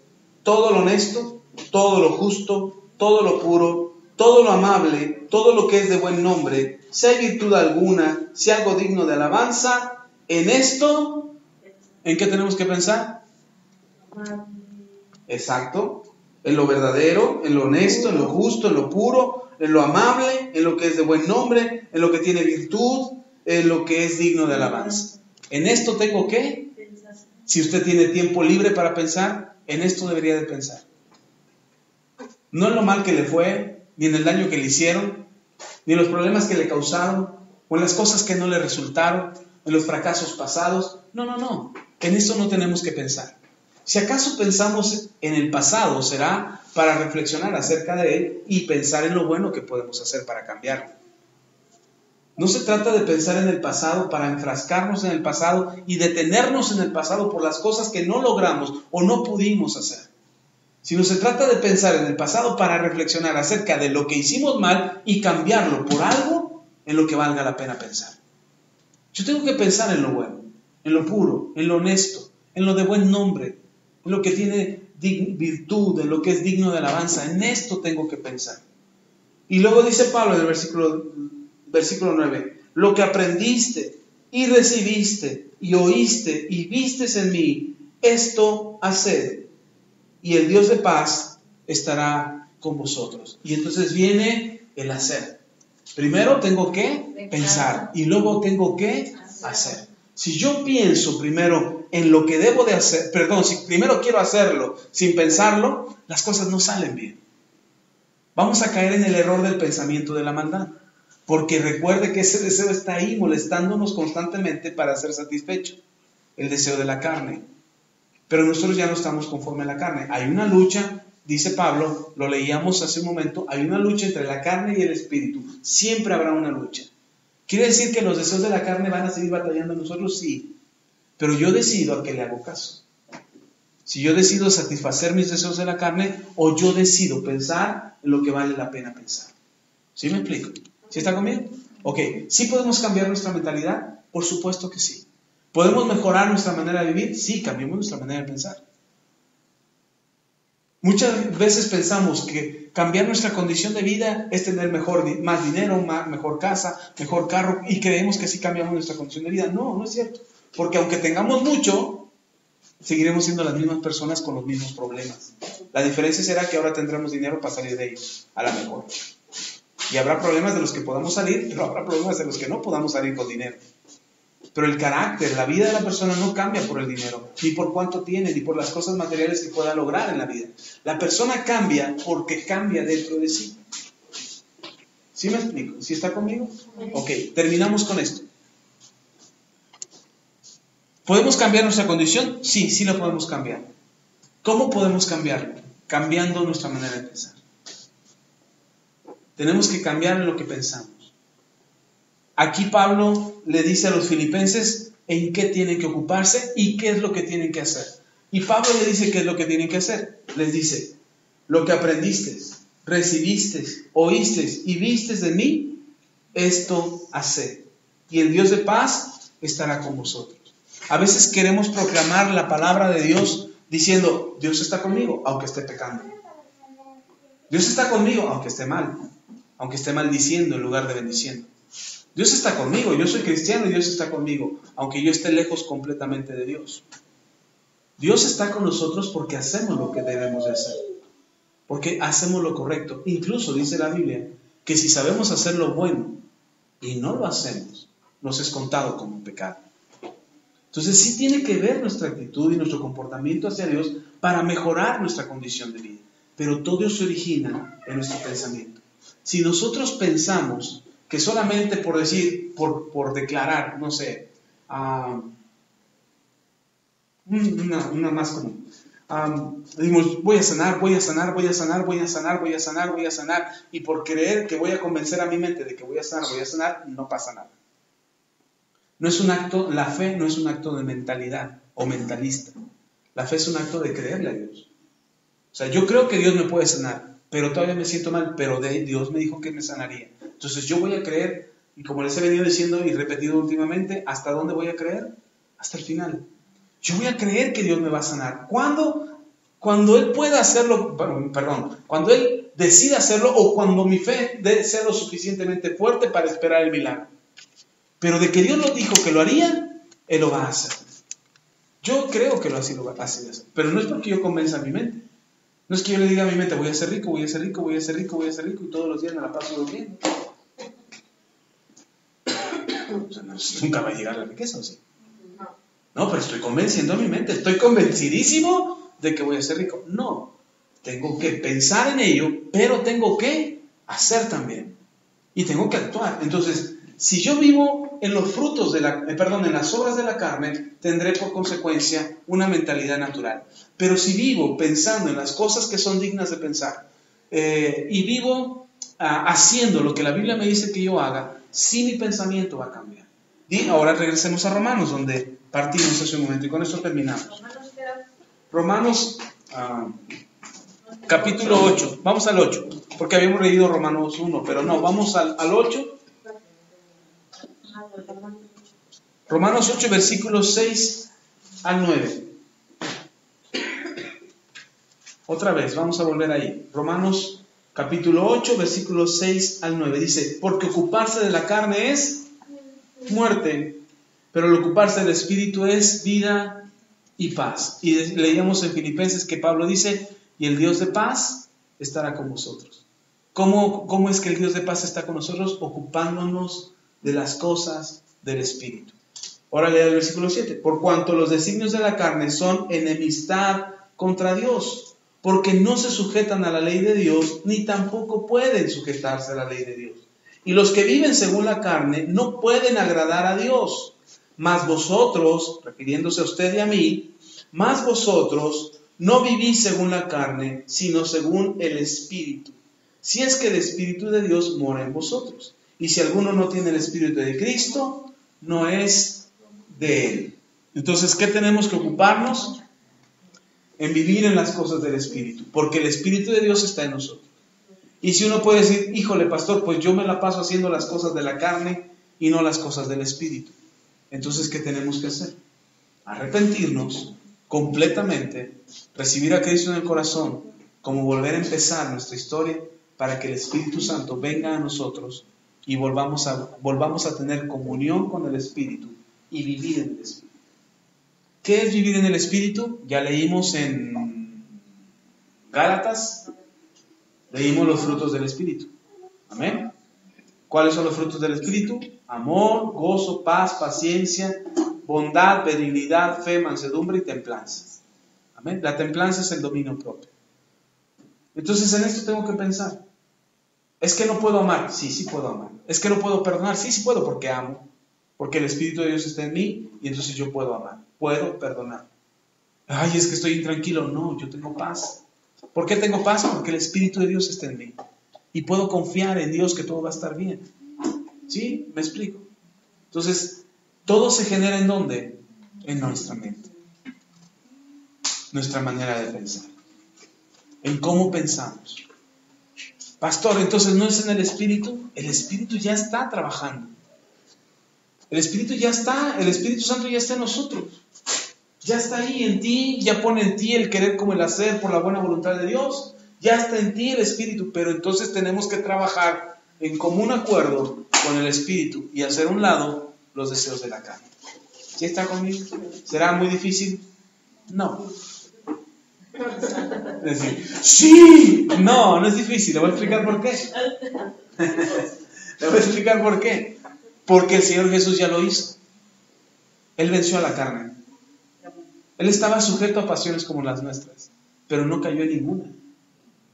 todo lo honesto, todo lo justo, todo lo puro, todo lo amable, todo lo que es de buen nombre, si hay virtud alguna, si algo digno de alabanza, en esto, ¿en qué tenemos que pensar? Exacto. En lo verdadero, en lo honesto, en lo justo, en lo puro, en lo amable, en lo que es de buen nombre, en lo que tiene virtud, en lo que es digno de alabanza. En esto tengo que, si usted tiene tiempo libre para pensar, en esto debería de pensar. No en lo mal que le fue, ni en el daño que le hicieron, ni en los problemas que le causaron, o en las cosas que no le resultaron, en los fracasos pasados. No. En eso no tenemos que pensar. Si acaso pensamos en el pasado, será para reflexionar acerca de él y pensar en lo bueno que podemos hacer para cambiarlo. No se trata de pensar en el pasado para enfrascarnos en el pasado y detenernos en el pasado por las cosas que no logramos o no pudimos hacer, sino se trata de pensar en el pasado para reflexionar acerca de lo que hicimos mal y cambiarlo por algo en lo que valga la pena pensar. Yo tengo que pensar en lo bueno, en lo puro, en lo honesto, en lo de buen nombre, en lo que tiene virtud, en lo que es digno de alabanza. En esto tengo que pensar. Y luego dice Pablo en el versículo 9, lo que aprendiste y recibiste y oíste y vistes en mí, esto haced, y el Dios de paz estará con vosotros. Y entonces viene el hacer. Primero tengo que pensar y luego tengo que hacer. Si yo pienso primero en lo que debo de hacer, si primero quiero hacerlo sin pensarlo, las cosas no salen bien. Vamos a caer en el error del pensamiento de la maldad, porque recuerde que ese deseo está ahí molestándonos constantemente para ser satisfecho, el deseo de la carne. Pero nosotros ya no estamos conforme a la carne. Hay una lucha, dice Pablo, lo leíamos hace un momento, hay una lucha entre la carne y el espíritu. Siempre habrá una lucha. ¿Quiere decir que los deseos de la carne van a seguir batallando en nosotros? Sí. Pero yo decido a qué le hago caso. Si yo decido satisfacer mis deseos de la carne o yo decido pensar en lo que vale la pena pensar. ¿Sí me explico? ¿Sí está conmigo? Ok. ¿Sí podemos cambiar nuestra mentalidad? Por supuesto que sí. ¿Podemos mejorar nuestra manera de vivir? Sí, cambiemos nuestra manera de pensar. Muchas veces pensamos que cambiar nuestra condición de vida es tener más dinero, mejor casa, mejor carro, y creemos que así cambiamos nuestra condición de vida. No es cierto. Porque aunque tengamos mucho, seguiremos siendo las mismas personas con los mismos problemas. La diferencia será que ahora tendremos dinero para salir de ellos, a la mejor. Y habrá problemas de los que podamos salir, pero habrá problemas de los que no podamos salir con dinero. Pero el carácter, la vida de la persona no cambia por el dinero, ni por cuánto tiene, ni por las cosas materiales que pueda lograr en la vida. La persona cambia porque cambia dentro de sí. ¿Sí me explico? ¿Sí está conmigo? Ok, terminamos con esto. ¿Podemos cambiar nuestra condición? Sí la podemos cambiar. ¿Cómo podemos cambiarlo? Cambiando nuestra manera de pensar. Tenemos que cambiar en lo que pensamos. Aquí Pablo le dice a los filipenses en qué tienen que ocuparse y qué es lo que tienen que hacer. Y Pablo le dice qué es lo que tienen que hacer. Les dice, lo que aprendiste, recibiste, oíste y vistes de mí, esto haced. Y el Dios de paz estará con vosotros. A veces queremos proclamar la palabra de Dios diciendo, Dios está conmigo, aunque esté pecando. Dios está conmigo, aunque esté mal. Aunque esté maldiciendo en lugar de bendiciendo. Dios está conmigo, yo soy cristiano y Dios está conmigo, aunque yo esté lejos completamente de Dios. Dios está con nosotros porque hacemos lo que debemos de hacer, porque hacemos lo correcto. Incluso dice la Biblia que si sabemos hacer lo bueno y no lo hacemos, nos es contado como un pecado. Entonces sí tiene que ver nuestra actitud y nuestro comportamiento hacia Dios para mejorar nuestra condición de vida, pero todo se origina en nuestro pensamiento. Si nosotros pensamos que solamente por decir, por declarar, no sé, una más común, decimos, voy a sanar, y por creer que voy a convencer a mi mente de que voy a sanar, no pasa nada. No es un acto, la fe no es un acto de mentalidad o mentalista. La fe es un acto de creerle a Dios. O sea, yo creo que Dios me puede sanar, pero todavía me siento mal, pero Dios me dijo que me sanaría. Entonces yo voy a creer, y como les he venido diciendo y repetido últimamente, ¿hasta dónde voy a creer? Hasta el final. Yo voy a creer que Dios me va a sanar. ¿Cuándo? Cuando Él pueda hacerlo, cuando Él decida hacerlo o cuando mi fe sea lo suficientemente fuerte para esperar el milagro. Pero de que Dios lo dijo que lo haría, Él lo va a hacer. Yo creo que así lo va a hacer. Pero no es porque yo convenza a mi mente. No es que yo le diga a mi mente, voy a ser rico, voy a ser rico, voy a ser rico, voy a ser rico y todos los días me la paso durmiendo. O sea, nunca va a llegar la riqueza, ¿o sí? No, pero estoy convenciendo a mi mente, estoy convencidísimo de que voy a ser rico. No, tengo que pensar en ello, pero tengo que hacer también. Y tengo que actuar. Entonces, si yo vivo en los frutos en las obras de la carne, tendré por consecuencia una mentalidad natural. Pero si vivo pensando en las cosas que son dignas de pensar, y vivo haciendo lo que la Biblia me dice que yo haga, sí mi pensamiento va a cambiar. Y ahora regresemos a Romanos, donde partimos hace un momento, y con esto terminamos. Romanos capítulo 8, vamos al 8, porque habíamos leído Romanos 1, pero no, vamos al 8. Romanos 8, versículos 6 al 9. Otra vez, vamos a volver ahí. Romanos capítulo 8, versículos 6 al 9. Dice, porque ocuparse de la carne es muerte, pero el ocuparse del Espíritu es vida y paz. Y leíamos en Filipenses que Pablo dice, y el Dios de paz estará con vosotros. ¿Cómo es que el Dios de paz está con nosotros? Ocupándonos de las cosas del Espíritu. Ahora lea el versículo 7. Por cuanto los designios de la carne son enemistad contra Dios, porque no se sujetan a la ley de Dios, ni tampoco pueden sujetarse a la ley de Dios. Y los que viven según la carne no pueden agradar a Dios. Mas vosotros, refiriéndose a usted y a mí, mas vosotros no vivís según la carne, sino según el Espíritu. Si es que el Espíritu de Dios mora en vosotros. Y si alguno no tiene el Espíritu de Cristo, no es de Él. Entonces, ¿qué tenemos que ocuparnos? En vivir en las cosas del Espíritu, porque el Espíritu de Dios está en nosotros. Y si uno puede decir, híjole pastor, pues yo me la paso haciendo las cosas de la carne y no las cosas del Espíritu. Entonces, ¿qué tenemos que hacer? Arrepentirnos completamente, recibir a Cristo en el corazón, como volver a empezar nuestra historia, para que el Espíritu Santo venga a nosotros y volvamos a tener comunión con el Espíritu y vivir en el Espíritu. ¿Qué es vivir en el Espíritu? Ya leímos en Gálatas, leímos los frutos del Espíritu. Amén. ¿Cuáles son los frutos del Espíritu? Amor, gozo, paz, paciencia, bondad, benignidad, fe, mansedumbre y templanza. Amén. La templanza es el dominio propio. Entonces en esto tengo que pensar. ¿Es que no puedo amar? Sí, sí puedo amar. ¿Es que no puedo perdonar? Sí, sí puedo porque amo. Porque el Espíritu de Dios está en mí y entonces yo puedo amar. Puedo perdonar. Ay, es que estoy intranquilo. No, yo tengo paz. ¿Por qué tengo paz? Porque el Espíritu de Dios está en mí. Y puedo confiar en Dios que todo va a estar bien. ¿Sí? ¿Me explico? Entonces, todo se genera ¿en dónde? En nuestra mente. Nuestra manera de pensar. En cómo pensamos. Pastor, entonces no es en el Espíritu. El Espíritu ya está trabajando. El Espíritu ya está. El Espíritu Santo ya está en nosotros. Ya está ahí en ti. Ya pone en ti el querer como el hacer por la buena voluntad de Dios. Ya está en ti el Espíritu. Pero entonces tenemos que trabajar en común acuerdo con el Espíritu y hacer a un lado los deseos de la carne. ¿Sí está conmigo? ¿Será muy difícil? No. Es decir, ¡sí! No, no es difícil. Le voy a explicar por qué. Le voy a explicar por qué. Porque el Señor Jesús ya lo hizo. Él venció a la carne. Él estaba sujeto a pasiones como las nuestras, pero no cayó en ninguna.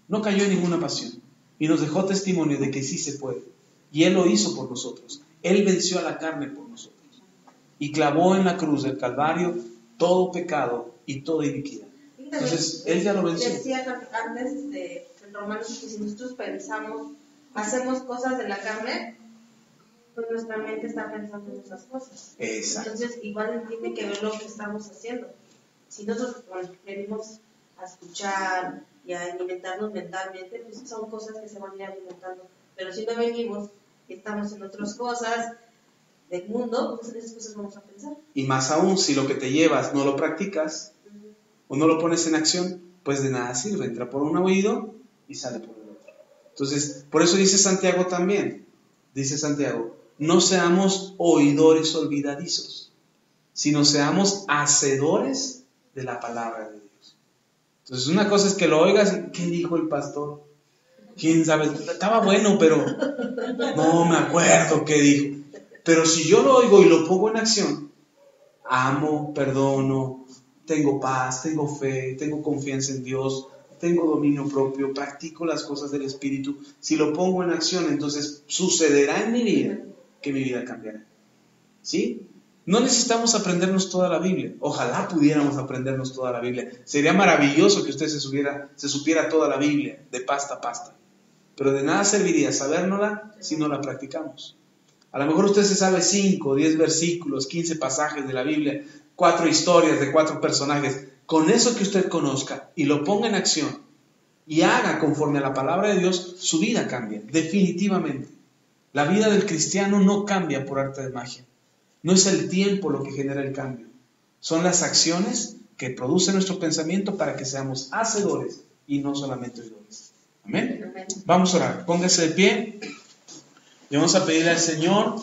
No cayó en ninguna pasión. Y nos dejó testimonio de que sí se puede. Y Él lo hizo por nosotros. Él venció a la carne por nosotros. Y clavó en la cruz del Calvario todo pecado y toda iniquidad. Entonces, Él ya lo venció. Decía antes de Romanos que si nosotros pensamos, hacemos cosas de la carne, pues nuestra mente está pensando en esas cosas. Exacto. Entonces, igual tiene que ver lo que estamos haciendo. Si nosotros venimos a escuchar y a alimentarnos mentalmente, pues son cosas que se van a ir alimentando. Pero si no venimos y estamos en otras cosas del mundo, pues en esas cosas vamos a pensar. Y más aún, si lo que te llevas no lo practicas o no lo pones en acción, pues de nada sirve. Entra por un oído y sale por el otro. Entonces, por eso dice Santiago también, dice Santiago, no seamos oidores olvidadizos, sino seamos hacedores de la palabra de Dios. Entonces, una cosa es que lo oigas, ¿qué dijo el pastor? ¿Quién sabe? Estaba bueno, pero no me acuerdo qué dijo. Pero si yo lo oigo y lo pongo en acción, amo, perdono, tengo paz, tengo fe, tengo confianza en Dios, tengo dominio propio, practico las cosas del Espíritu. Si lo pongo en acción, entonces sucederá en mi vida que mi vida cambiará. ¿Sí? No necesitamos aprendernos toda la Biblia. Ojalá pudiéramos aprendernos toda la Biblia. Sería maravilloso que usted se supiera toda la Biblia, de pasta a pasta. Pero de nada serviría sabérnosla si no la practicamos. A lo mejor usted se sabe 5, 10 versículos, 15 pasajes de la Biblia, 4 historias de 4 personajes. Con eso que usted conozca y lo ponga en acción y haga conforme a la palabra de Dios, su vida cambia, definitivamente. La vida del cristiano no cambia por arte de magia. No es el tiempo lo que genera el cambio. Son las acciones que produce nuestro pensamiento para que seamos hacedores y no solamente oidores. Amén. Vamos a orar. Póngase de pie. Y vamos a pedirle al Señor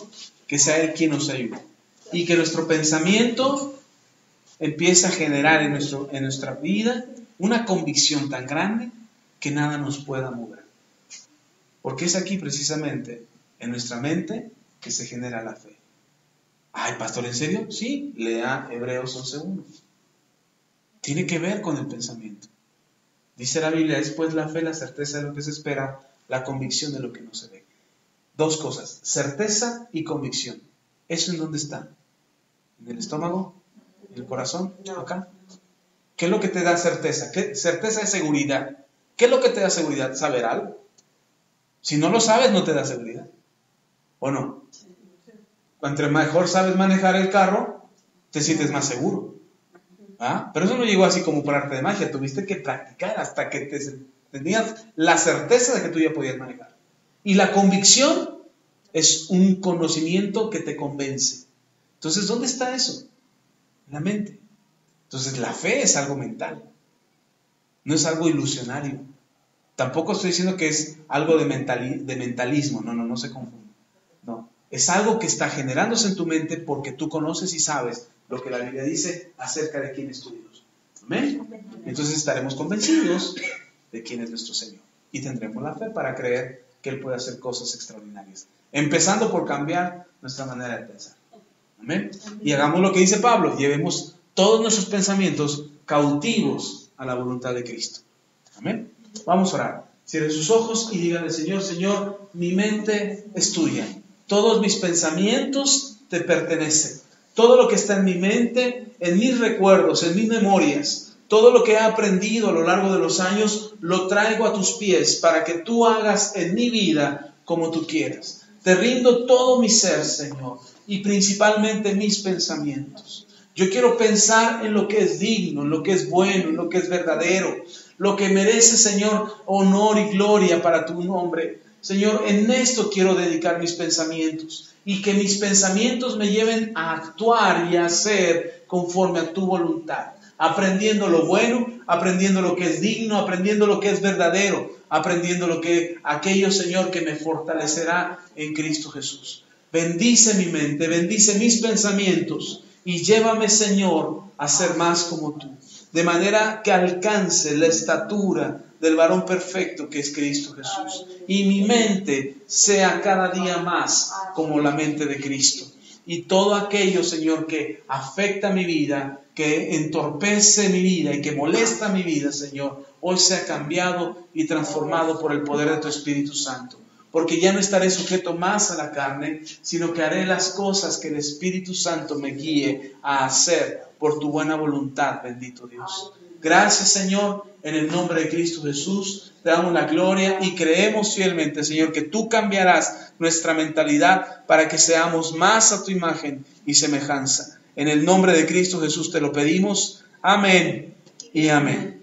que sea Él quien nos ayude. Y que nuestro pensamiento empiece a generar en nuestra vida una convicción tan grande que nada nos pueda mover. Porque es aquí precisamente, en nuestra mente, que se genera la fe. Ay, pastor, ¿en serio? Sí, lea Hebreos 11:1. Tiene que ver con el pensamiento. Dice la Biblia, es pues la fe, la certeza de lo que se espera, la convicción de lo que no se ve. 2 cosas, certeza y convicción. ¿Eso en dónde está? ¿En el estómago? ¿En el corazón? ¿Acá? ¿Qué es lo que te da certeza? Certeza es seguridad. ¿Qué es lo que te da seguridad? ¿Saber algo? Si no lo sabes, no te da seguridad. ¿O no? Entre mejor sabes manejar el carro, te sientes más seguro. ¿Ah? Pero eso no llegó así como por arte de magia. Tuviste que practicar hasta que tenías la certeza de que tú ya podías manejar. Y la convicción es un conocimiento que te convence. Entonces, ¿dónde está eso? En la mente. Entonces, la fe es algo mental. No es algo ilusionario. Tampoco estoy diciendo que es algo de mentalismo. No se confunda. No. Es algo que está generándose en tu mente porque tú conoces y sabes lo que la Biblia dice acerca de quién es tu Dios. ¿Amén? Entonces estaremos convencidos de quién es nuestro Señor. Y tendremos la fe para creer que Él puede hacer cosas extraordinarias. Empezando por cambiar nuestra manera de pensar. ¿Amén? Y hagamos lo que dice Pablo. Llevemos todos nuestros pensamientos cautivos a la voluntad de Cristo. ¿Amén? Vamos a orar. Cierre sus ojos y díganle, Señor, mi mente es tuya. Todos mis pensamientos te pertenecen. Todo lo que está en mi mente, en mis recuerdos, en mis memorias, todo lo que he aprendido a lo largo de los años, lo traigo a tus pies para que tú hagas en mi vida como tú quieras. Te rindo todo mi ser, Señor, y principalmente mis pensamientos. Yo quiero pensar en lo que es digno, en lo que es bueno, en lo que es verdadero, lo que merece, Señor, honor y gloria para tu nombre. Señor, en esto quiero dedicar mis pensamientos y que mis pensamientos me lleven a actuar y a hacer conforme a tu voluntad, aprendiendo lo bueno, aprendiendo lo que es digno, aprendiendo lo que es verdadero, aprendiendo aquello, Señor, que me fortalecerá en Cristo Jesús. Bendice mi mente, bendice mis pensamientos y llévame, Señor, a ser más como tú, de manera que alcance la estatura del varón perfecto que es Cristo Jesús. Y mi mente sea cada día más como la mente de Cristo. Y todo aquello, Señor, que afecta mi vida, que entorpece mi vida y que molesta mi vida, Señor, hoy sea cambiado y transformado por el poder de tu Espíritu Santo. Porque ya no estaré sujeto más a la carne, sino que haré las cosas que el Espíritu Santo me guíe a hacer por tu buena voluntad, bendito Dios. Gracias, Señor, en el nombre de Cristo Jesús, te damos la gloria y creemos fielmente, Señor, que tú cambiarás nuestra mentalidad para que seamos más a tu imagen y semejanza. En el nombre de Cristo Jesús te lo pedimos. Amén y amén.